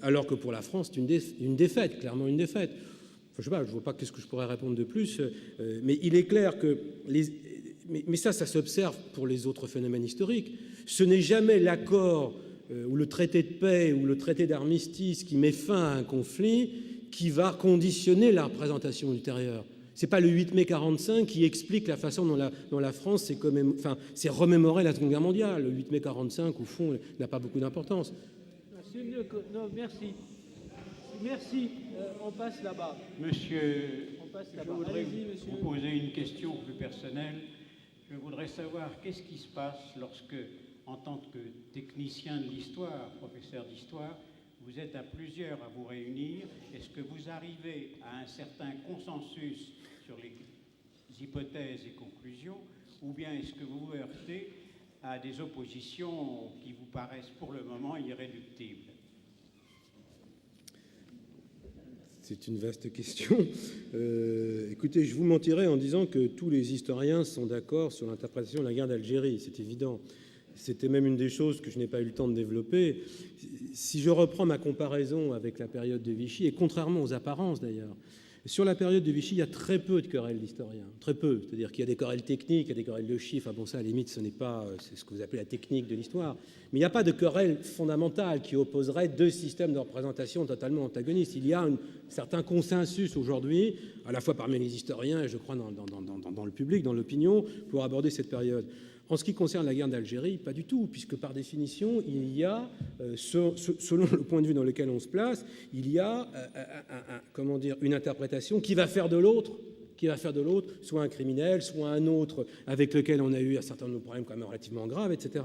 alors que pour la France, c'est une défaite, clairement une défaite. Enfin, je sais pas, je vois pas qu'est-ce que je pourrais répondre de plus, mais il est clair que mais ça s'observe pour les autres phénomènes historiques. Ce n'est jamais l'accord ou le traité de paix ou le traité d'armistice qui met fin à un conflit qui va conditionner la représentation ultérieure. Ce n'est pas le 8 mai 1945 qui explique la façon dont la France s'est remémorée la Seconde Guerre mondiale. Le 8 mai 1945, au fond, n'a pas beaucoup d'importance. Non, merci. Merci. On passe là-bas. Monsieur, je voudrais vous poser une question plus personnelle. Je voudrais savoir qu'est-ce qui se passe lorsque, en tant que technicien de l'histoire, professeur d'histoire, vous êtes à plusieurs à vous réunir. Est-ce que vous arrivez à un certain consensus sur les hypothèses et conclusions, ou bien est-ce que vous vous heurtez à des oppositions qui vous paraissent pour le moment irréductibles? C'est une vaste question. Écoutez, je vous mentirais en disant que tous les historiens sont d'accord sur l'interprétation de la guerre d'Algérie, c'est évident. C'était même une des choses que je n'ai pas eu le temps de développer. Si je reprends ma comparaison avec la période de Vichy, et contrairement aux apparences d'ailleurs, sur la période de Vichy, il y a très peu de querelles d'historiens, très peu. C'est-à-dire qu'il y a des querelles techniques, il y a des querelles de chiffres. Bon, ça, à la limite, ce n'est pas, c'est ce que vous appelez la technique de l'histoire. Mais il n'y a pas de querelle fondamentale qui opposerait deux systèmes de représentation totalement antagonistes. Il y a un certain consensus aujourd'hui, à la fois parmi les historiens et je crois dans le public, dans l'opinion, pour aborder cette période. En ce qui concerne la guerre d'Algérie, pas du tout, puisque par définition, il y a, selon le point de vue dans lequel on se place, il y a une interprétation qui va faire de l'autre soit un criminel, soit un autre avec lequel on a eu un certain nombre de problèmes quand même relativement graves, etc.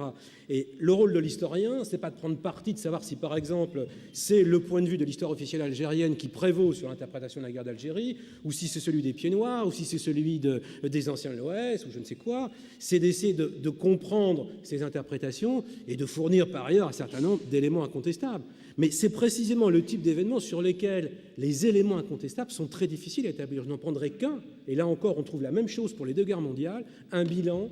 Et le rôle de l'historien, c'est pas de prendre parti, de savoir si, par exemple, c'est le point de vue de l'histoire officielle algérienne qui prévaut sur l'interprétation de la guerre d'Algérie, ou si c'est celui des Pieds Noirs, ou si c'est celui des anciens de l'OS, ou je ne sais quoi. C'est d'essayer de comprendre ces interprétations et de fournir par ailleurs un certain nombre d'éléments incontestables. Mais c'est précisément le type d'événements sur lesquels les éléments incontestables sont très difficiles à établir. Je n'en prendrai qu'un, et là encore on trouve la même chose pour les deux guerres mondiales, un bilan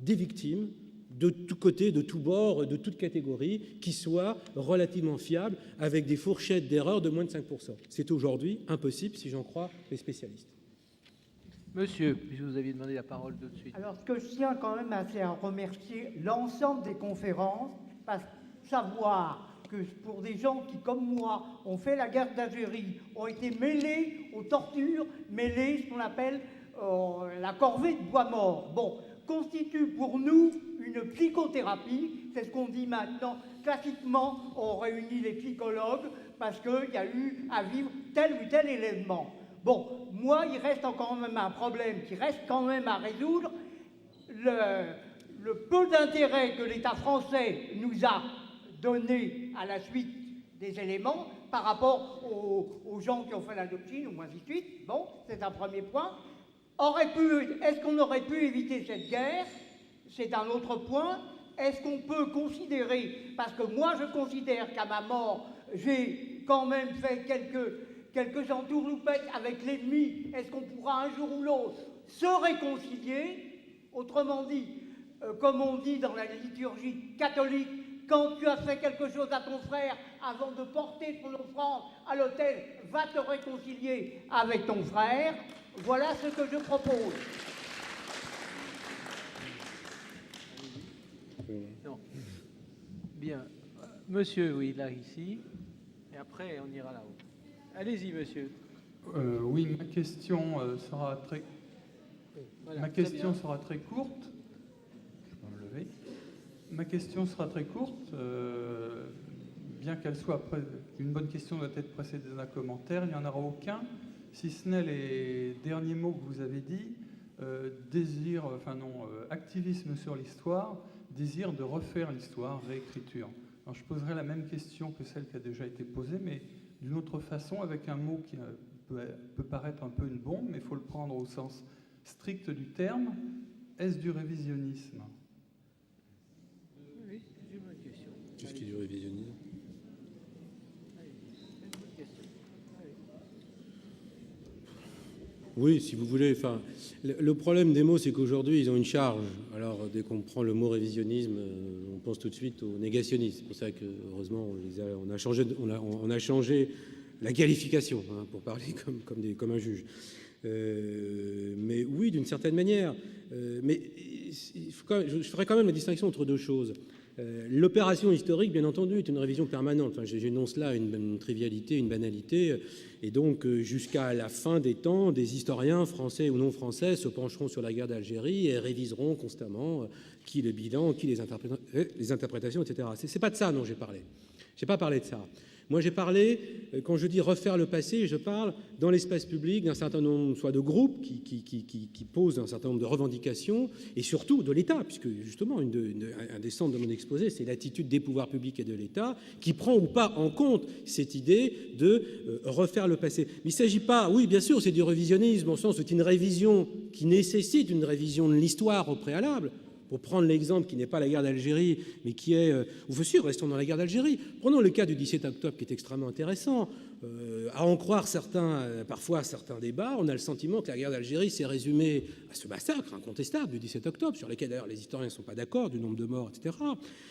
des victimes de tous côtés, de tous bords, de toutes catégories, qui soit relativement fiable, avec des fourchettes d'erreur de moins de 5%. C'est aujourd'hui impossible si j'en crois les spécialistes. Monsieur, puisque vous aviez demandé la parole tout de suite. Alors, ce que je tiens quand même à faire, remercier l'ensemble des conférences, parce que savoir que pour des gens qui, comme moi, ont fait la guerre d'Algérie, ont été mêlés aux tortures, mêlés, ce qu'on appelle la corvée de bois mort, constitue pour nous une psychothérapie. C'est ce qu'on dit maintenant. Classiquement, on réunit les psychologues parce qu'il y a eu à vivre tel ou tel élément. Moi, il reste quand même un problème qui reste quand même à résoudre. Le peu d'intérêt que l'État français nous a donné à la suite des éléments par rapport aux gens qui ont fait la doctrine, ou ainsi de suite. C'est un premier point. Est-ce qu'on aurait pu éviter cette guerre? C'est un autre point. Est-ce qu'on peut considérer, parce que moi je considère qu'à ma mort, j'ai quand même fait quelques entourloupettes avec l'ennemi, est-ce qu'on pourra un jour ou l'autre se réconcilier? Autrement dit, comme on dit dans la liturgie catholique, quand tu as fait quelque chose à ton frère, avant de porter ton offrande à l'autel, va te réconcilier avec ton frère. Voilà ce que je propose. Non. Bien. Monsieur, oui, là, ici. Et après, on ira là-haut. Allez-y, monsieur. Oui, ma question sera très... Voilà, Ma question sera très courte. Je peux me lever. Ma question sera très courte. Bien qu'elle soit... Une bonne question doit être précédée d'un commentaire. Il n'y en aura aucun, si ce n'est les derniers mots que vous avez dit. Activisme sur l'histoire, désir de refaire l'histoire, réécriture. Alors, je poserai la même question que celle qui a déjà été posée, mais d'une autre façon, avec un mot qui peut paraître un peu une bombe, mais il faut le prendre au sens strict du terme. Est-ce du révisionnisme? Oui, c'est une bonne question. Qu'est-ce qui est du révisionnisme? Oui, si vous voulez. Enfin, le problème des mots, c'est qu'aujourd'hui, ils ont une charge. Alors, dès qu'on prend le mot révisionnisme, on pense tout de suite au négationnisme. C'est pour ça que, heureusement, on a changé la qualification, hein, pour parler comme un juge. Mais oui, d'une certaine manière. Mais je ferai quand même la distinction entre deux choses. L'opération historique, bien entendu, est une révision permanente. Enfin, j'énonce là une trivialité, une banalité. Et donc, jusqu'à la fin des temps, des historiens, français ou non français, se pencheront sur la guerre d'Algérie et réviseront constamment qui le bilan, qui les interprétations, etc. C'est pas de ça dont j'ai parlé. J'ai pas parlé de ça. Moi, j'ai parlé, quand je dis refaire le passé, je parle dans l'espace public d'un certain nombre, soit de groupes qui posent un certain nombre de revendications, et surtout de l'État, puisque justement, un des centres de mon exposé, c'est l'attitude des pouvoirs publics et de l'État, qui prend ou pas en compte cette idée de refaire le passé. Mais il ne s'agit pas, oui, bien sûr, c'est du révisionnisme, au sens où c'est une révision qui nécessite une révision de l'histoire au préalable. Pour prendre l'exemple qui n'est pas la guerre d'Algérie, mais qui est... ou aussi, restons dans la guerre d'Algérie. Prenons le cas du 17 octobre, qui est extrêmement intéressant. À en croire parfois certains débats, on a le sentiment que la guerre d'Algérie s'est résumée à ce massacre incontestable du 17 octobre, sur lequel d'ailleurs les historiens ne sont pas d'accord, du nombre de morts, etc.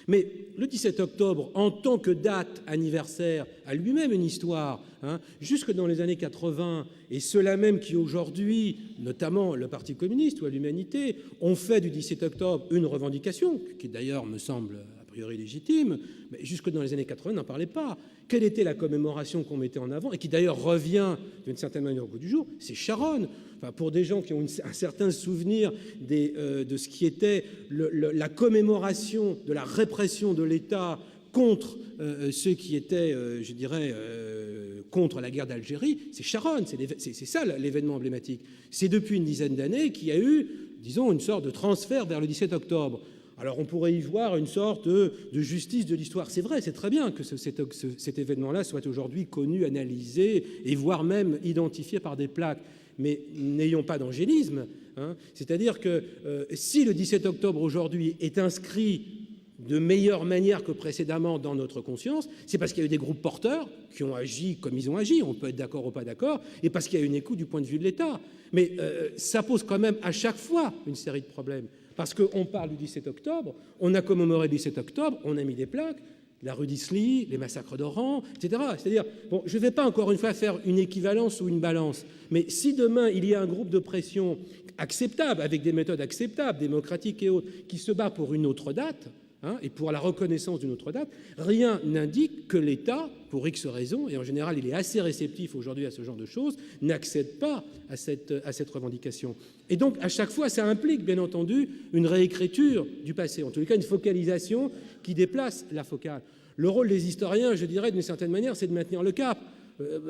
Mais le 17 octobre, en tant que date anniversaire, a lui-même une histoire, hein, jusque dans les années 80, et ceux-là même qui aujourd'hui, notamment le Parti communiste ou à l'Humanité, ont fait du 17 octobre une revendication, qui d'ailleurs me semble a priori légitime, mais jusque dans les années 80, n'en parlait pas. Quelle était la commémoration qu'on mettait en avant, et qui d'ailleurs revient d'une certaine manière au goût du jour? C'est Charonne. Enfin, pour des gens qui ont un certain souvenir de ce qui était la commémoration de la répression de l'État contre ceux qui étaient, je dirais, contre la guerre d'Algérie, c'est Charonne, c'est ça l'événement emblématique. C'est depuis une dizaine d'années qu'il y a eu, disons, une sorte de transfert vers le 17 octobre. Alors on pourrait y voir une sorte de justice de l'histoire. C'est vrai, c'est très bien que cet événement-là soit aujourd'hui connu, analysé et voire même identifié par des plaques. Mais n'ayons pas d'angélisme, hein. C'est-à-dire que si le 17 octobre aujourd'hui est inscrit de meilleure manière que précédemment dans notre conscience, c'est parce qu'il y a eu des groupes porteurs qui ont agi comme ils ont agi, on peut être d'accord ou pas d'accord, et parce qu'il y a eu une écoute du point de vue de l'État. Mais ça pose quand même à chaque fois une série de problèmes. Parce qu'on parle du 17 octobre, on a commémoré le 17 octobre, on a mis des plaques, la rue d'Isly, les massacres d'Oran, etc. C'est-à-dire, bon, je ne vais pas encore une fois faire une équivalence ou une balance, mais si demain il y a un groupe de pression acceptable, avec des méthodes acceptables, démocratiques et autres, qui se bat pour une autre date, hein, et pour la reconnaissance d'une autre date, rien n'indique que l'État, pour X raisons, et en général il est assez réceptif aujourd'hui à ce genre de choses, n'accède pas à cette revendication. Et donc à chaque fois ça implique bien entendu une réécriture du passé, en tous les cas une focalisation qui déplace la focale. Le rôle des historiens, je dirais d'une certaine manière, c'est de maintenir le cap.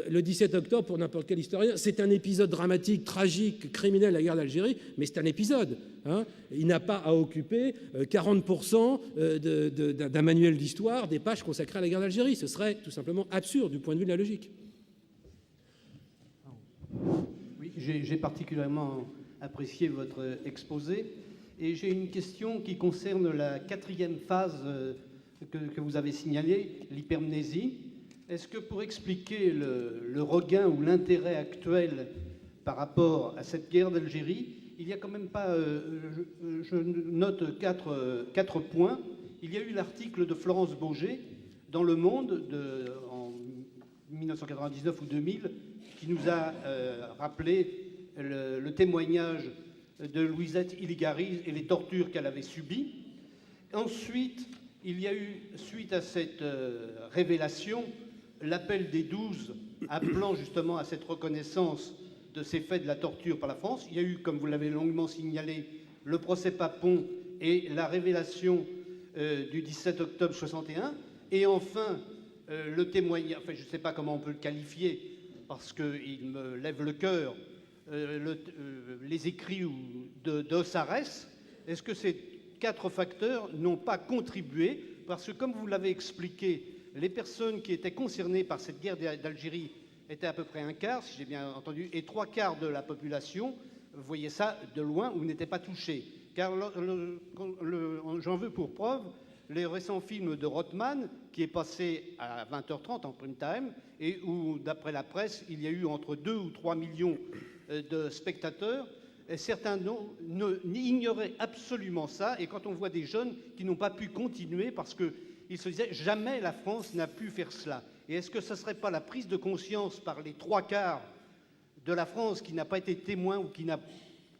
Le 17 octobre, pour n'importe quel historien, c'est un épisode dramatique, tragique, criminel, la guerre d'Algérie, mais c'est un épisode. Hein. Il n'a pas à occuper 40% d'un manuel d'histoire, des pages consacrées à la guerre d'Algérie. Ce serait tout simplement absurde du point de vue de la logique. Oui, j'ai particulièrement apprécié votre exposé, et j'ai une question qui concerne la quatrième phase que vous avez signalée, l'hypermnésie. Est-ce que pour expliquer le regain ou l'intérêt actuel par rapport à cette guerre d'Algérie, il n'y a quand même pas, je note quatre points. Il y a eu l'article de Florence Baugé dans Le Monde en 1999 ou 2000 qui nous a rappelé le témoignage de Louisette Illigari et les tortures qu'elle avait subies. Ensuite, il y a eu, suite à cette révélation, l'appel des 12 appelant justement à cette reconnaissance de ces faits de la torture par la France. Il y a eu, comme vous l'avez longuement signalé, le procès Papon et la révélation du 17 octobre 61. Et enfin, le témoignage, enfin je ne sais pas comment on peut le qualifier, parce qu'il me lève le cœur, les écrits d'Ossarès. Est-ce que ces 4 facteurs n'ont pas contribué? Parce que, comme vous l'avez expliqué, les personnes qui étaient concernées par cette guerre d'Algérie étaient à peu près un quart, si j'ai bien entendu, et 3/4 de la population voyait ça de loin ou n'était pas touchée. Car j'en veux pour preuve les récents films de Rothman, qui est passé à 20h30 en prime time, et où, d'après la presse, il y a eu entre 2 ou 3 millions de spectateurs. Et certains ignoraient absolument ça, et quand on voit des jeunes qui n'ont pas pu continuer parce qu'ils se disaient « jamais la France n'a pu faire cela ». Et est-ce que ce ne serait pas la prise de conscience par les 3/4 de la France qui n'a pas été témoin ou qui ne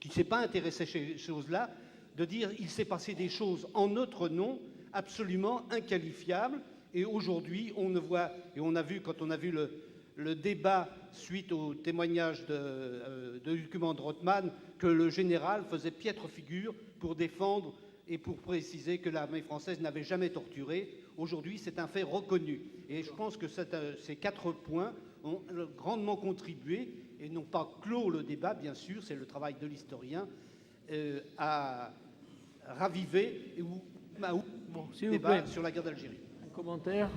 s'est pas intéressé à ces choses-là, de dire « il s'est passé des choses en notre nom absolument inqualifiables ». Et aujourd'hui, on ne voit, et on a vu, quand on a vu le débat suite au témoignage de document de Rothman, que le général faisait piètre figure pour défendre et pour préciser que l'armée française n'avait jamais torturé. Aujourd'hui, c'est un fait reconnu. Et je pense que ces 4 points ont grandement contribué, et n'ont pas clos le débat, bien sûr, c'est le travail de l'historien, à raviver le débat sur la guerre d'Algérie. Un commentaire?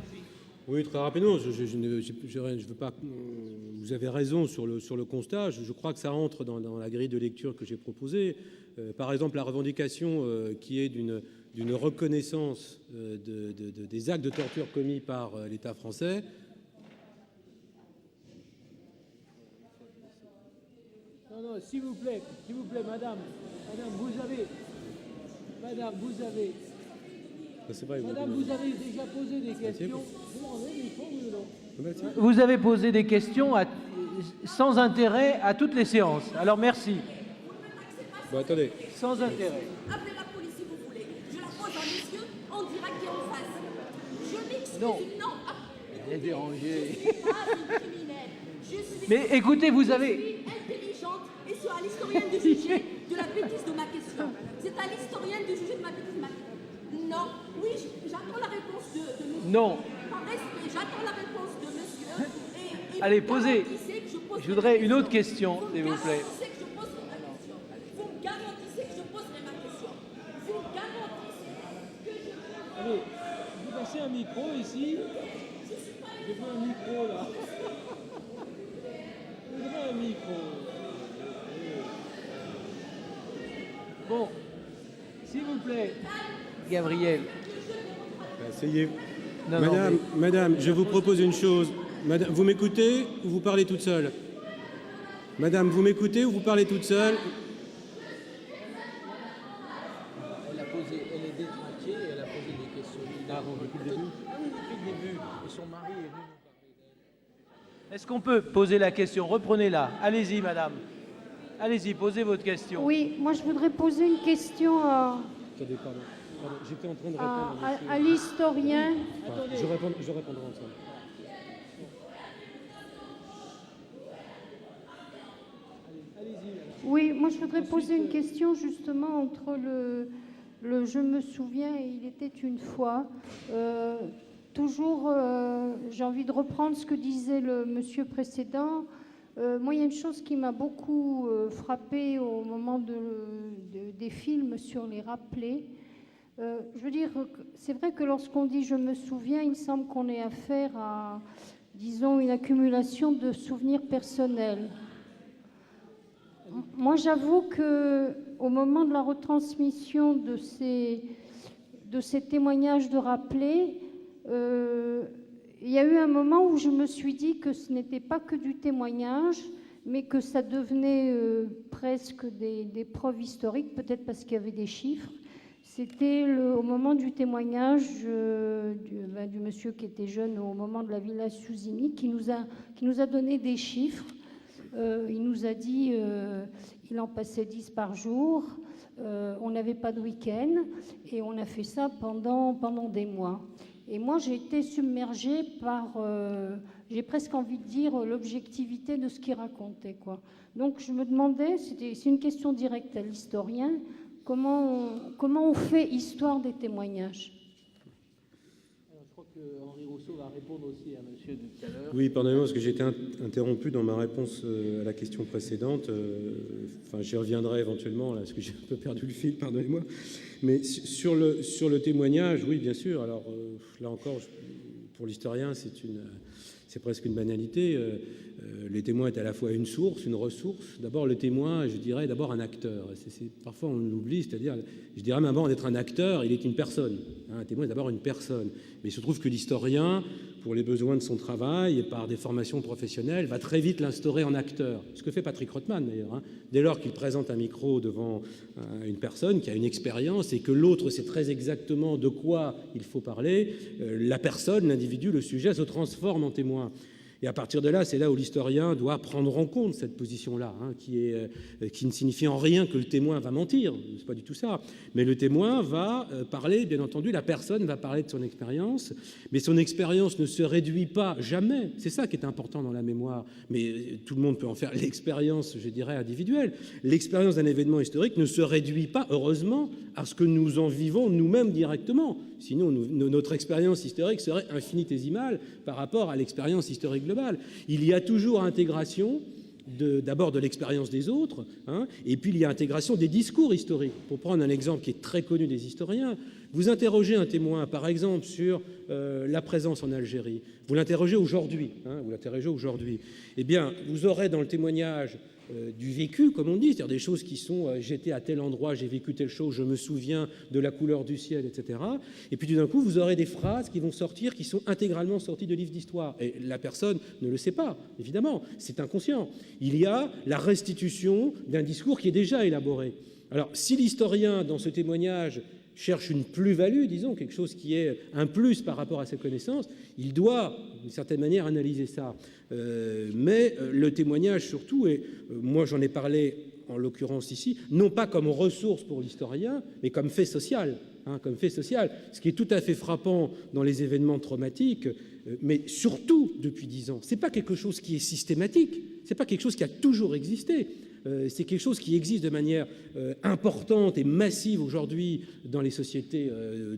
Oui, très rapidement. Je ne veux pas. Vous avez raison sur le constat. Je crois que ça entre dans la grille de lecture que j'ai proposée. Par exemple, la revendication qui est d'une reconnaissance des actes de torture commis par l'État français. Non, s'il vous plaît, madame, vous avez. Madame, vous avez déjà posé des questions. Vous avez posé des questions sans intérêt à toutes les séances. Alors merci. Bon, attendez. Sans intérêt. Appelez la police si vous voulez. Je la pose à monsieur en direct et en face. Je m'excuse. Non. Non. Elle est dérangée. Je suis pas une criminelle. Je suis Mais écoutez, vous avez. intelligente et c'est à l'historienne de juger de la bêtise de ma question. C'est à l'historienne de juger de ma bêtise de ma question. Non. Oui, j'attends la réponse de monsieur. Non. Par respect, j'attends la réponse de monsieur. Et Allez, vous posez. garantissez que je poserai Je voudrais ma une autre question. question, s'il vous plaît. Vous me garantissez que je poserai ma question. Vous me garantissez que je poserai ma question. Allez, vous passez un micro ici. Je veux un micro là. Je veux un micro. Bon, s'il vous plaît, Gabriel. Essayez. Non, Madame, je vous propose une chose. Madame, vous m'écoutez ou vous parlez toute seule? Madame, vous m'écoutez ou vous parlez toute seule? Elle est détraquée et elle a posé des questions. Depuis le début. Depuis le début. Et son mari est venu nous parler d'elle. Est-ce qu'on peut poser la question? Reprenez-la. Allez-y, madame. Allez-y, posez votre question. Oui, moi je voudrais poser une question Attendez, pardon. J'étais en train de répondre à l'historien. Je répondrai ensemble. Oui, moi je voudrais poser une question justement entre le je me souviens et il était une fois. Toujours, j'ai envie de reprendre ce que disait le monsieur précédent. Moi, il y a une chose qui m'a beaucoup frappée au moment des films sur les rappelés. Je veux dire, c'est vrai que lorsqu'on dit « je me souviens », il me semble qu'on ait affaire à, disons, une accumulation de souvenirs personnels. Moi, j'avoue qu'au moment de la retransmission de ces témoignages de rappelés, il y a eu un moment où je me suis dit que ce n'était pas que du témoignage, mais que ça devenait presque des preuves historiques, peut-être parce qu'il y avait des chiffres. C'était au moment du témoignage du monsieur qui était jeune au moment de la Villa Souzini, qui nous a donné des chiffres. Il nous a dit il en passait 10 par jour, on n'avait pas de week-end, et on a fait ça pendant des mois. Et moi, j'ai été submergée par j'ai presque envie de dire, l'objectivité de ce qu'il racontait, quoi. Donc je me demandais, c'est une question directe à l'historien, comment on fait histoire des témoignages? Je crois que Henri Rousseau va répondre aussi à monsieur tout à l'heure. Oui, pardonnez-moi, parce que j'ai été interrompu dans ma réponse à la question précédente. Enfin, j'y reviendrai éventuellement, là, parce que j'ai un peu perdu le fil, pardonnez-moi. Mais sur le témoignage, oui, bien sûr. Alors, là encore, pour l'historien, c'est presque une banalité. Les témoins est à la fois une source, une ressource. D'abord, le témoin, je dirais, d'abord un acteur. Parfois, on l'oublie, c'est-à-dire, je dirais même avant d'être un acteur, il est une personne. Un témoin est d'abord une personne. Mais il se trouve que l'historien, pour les besoins de son travail et par des formations professionnelles, va très vite l'instaurer en acteur. Ce que fait Patrick Rothman, d'ailleurs. Dès lors qu'il présente un micro devant une personne qui a une expérience et que l'autre sait très exactement de quoi il faut parler, la personne, l'individu, le sujet se transforme en témoin. Et à partir de là, c'est là où l'historien doit prendre en compte cette position-là, qui ne signifie en rien que le témoin va mentir, c'est pas du tout ça. Mais le témoin va parler, bien entendu, la personne va parler de son expérience, mais son expérience ne se réduit pas jamais. C'est ça qui est important dans la mémoire. Mais tout le monde peut en faire l'expérience, je dirais, individuelle. L'expérience d'un événement historique ne se réduit pas, heureusement, à ce que nous en vivons nous-mêmes directement. Sinon, notre expérience historique serait infinitésimale par rapport à l'expérience historique globale. Il y a toujours intégration d'abord de l'expérience des autres, et puis il y a intégration des discours historiques. Pour prendre un exemple qui est très connu des historiens, vous interrogez un témoin, par exemple, sur la présence en Algérie. Vous l'interrogez aujourd'hui, eh bien, vous aurez dans le témoignage du vécu, comme on dit, c'est-à-dire des choses qui sont j'étais à tel endroit, j'ai vécu telle chose, je me souviens de la couleur du ciel, etc. Et puis tout d'un coup, vous aurez des phrases qui vont sortir, qui sont intégralement sorties de livres d'histoire. Et la personne ne le sait pas, évidemment, c'est inconscient. Il y a la restitution d'un discours qui est déjà élaboré. Alors, si l'historien, dans ce témoignage, cherche une plus-value, disons, quelque chose qui est un plus par rapport à ses connaissances, il doit, d'une certaine manière, analyser ça. Mais le témoignage, surtout, et moi j'en ai parlé en l'occurrence ici, non pas comme ressource pour l'historien, mais comme fait social. Comme fait social, ce qui est tout à fait frappant dans les événements traumatiques, mais surtout depuis 10 ans. Ce n'est pas quelque chose qui est systématique, ce n'est pas quelque chose qui a toujours existé. C'est quelque chose qui existe de manière importante et massive aujourd'hui dans les sociétés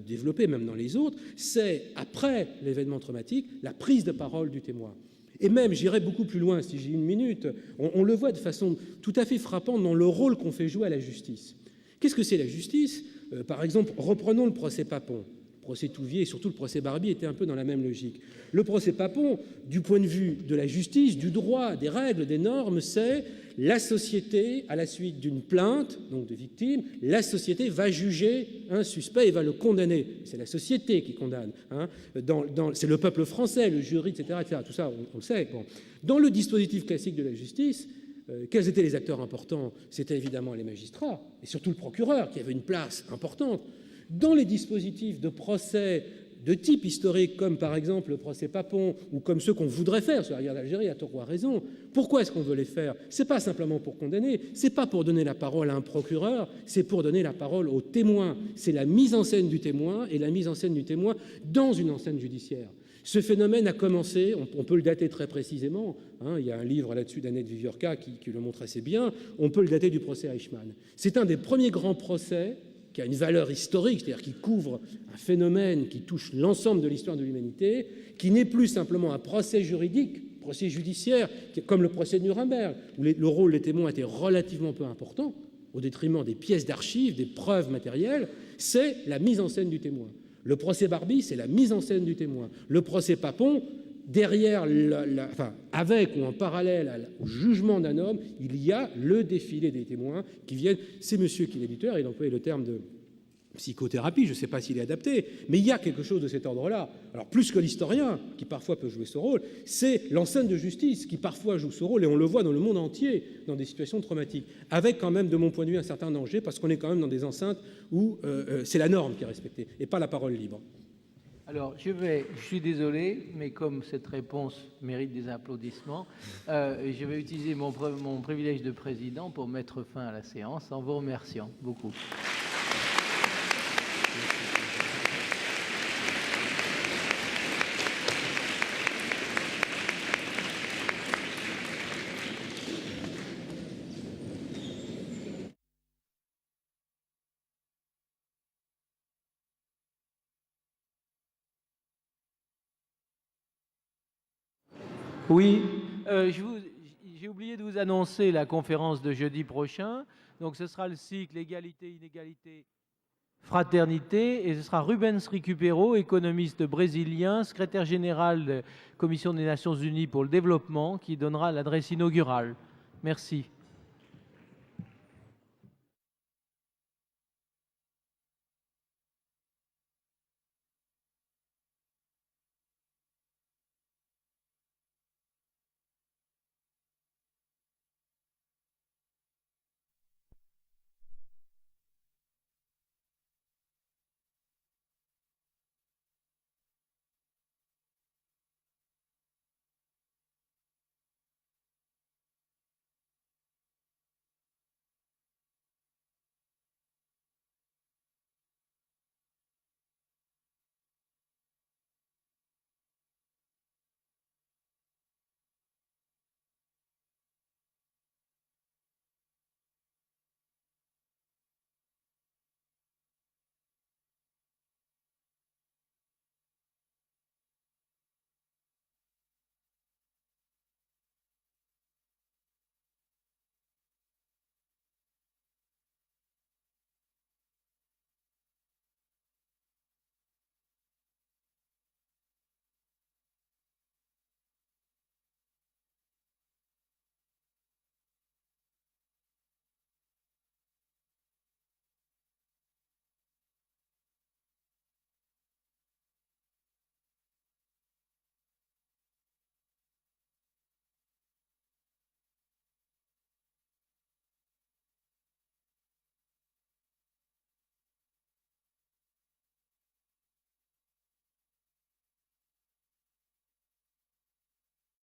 développées, même dans les autres. C'est, après l'événement traumatique, la prise de parole du témoin. Et même, j'irai beaucoup plus loin, si j'ai une minute, on le voit de façon tout à fait frappante dans le rôle qu'on fait jouer à la justice. Qu'est-ce que c'est la justice ? Par exemple, reprenons le procès Papon. Le procès Touvier et surtout le procès Barbie étaient un peu dans la même logique. Le procès Papon, du point de vue de la justice, du droit, des règles, des normes, c'est la société, à la suite d'une plainte, donc de victime, la société va juger un suspect et va le condamner. C'est la société qui condamne. C'est le peuple français, le jury, etc. Tout ça, on le sait. Bon. Dans le dispositif classique de la justice, quels étaient les acteurs importants ? C'était évidemment les magistrats, et surtout le procureur, qui avait une place importante. Dans les dispositifs de procès de type historique, comme par exemple le procès Papon, ou comme ceux qu'on voudrait faire sur la guerre d'Algérie, à tort ou à raison, pourquoi est-ce qu'on veut les faire ? C'est pas simplement pour condamner, c'est pas pour donner la parole à un procureur, c'est pour donner la parole au témoin. C'est la mise en scène du témoin, et la mise en scène du témoin dans une enceinte judiciaire. Ce phénomène a commencé, on peut le dater très précisément, il y a un livre là-dessus d'Annette Viviorca qui le montre assez bien, on peut le dater du procès Eichmann. C'est un des premiers grands procès qui a une valeur historique, c'est-à-dire qui couvre un phénomène qui touche l'ensemble de l'histoire de l'humanité, qui n'est plus simplement un procès juridique, procès judiciaire, comme le procès de Nuremberg, où le rôle des témoins était relativement peu important, au détriment des pièces d'archives, des preuves matérielles, c'est la mise en scène du témoin. Le procès Barbie, c'est la mise en scène du témoin. Le procès Papon, derrière, avec ou en parallèle au jugement d'un homme, il y a le défilé des témoins qui viennent. C'est monsieur qui est l'éditeur, il emploie le terme de psychothérapie, je ne sais pas s'il est adapté, mais il y a quelque chose de cet ordre-là. Alors plus que l'historien, qui parfois peut jouer ce rôle, c'est l'enceinte de justice qui parfois joue ce rôle, et on le voit dans le monde entier, dans des situations traumatiques, avec quand même, de mon point de vue, un certain danger, parce qu'on est quand même dans des enceintes où c'est la norme qui est respectée, et pas la parole libre. Alors, je suis désolé, mais comme cette réponse mérite des applaudissements, je vais utiliser mon privilège de président pour mettre fin à la séance en vous remerciant beaucoup. Oui, j'ai oublié de vous annoncer la conférence de jeudi prochain. Donc ce sera le cycle Égalité, Inégalité, Fraternité, et ce sera Rubens Recupero, économiste brésilien, secrétaire général de la Commission des Nations Unies pour le développement, qui donnera l'adresse inaugurale. Merci.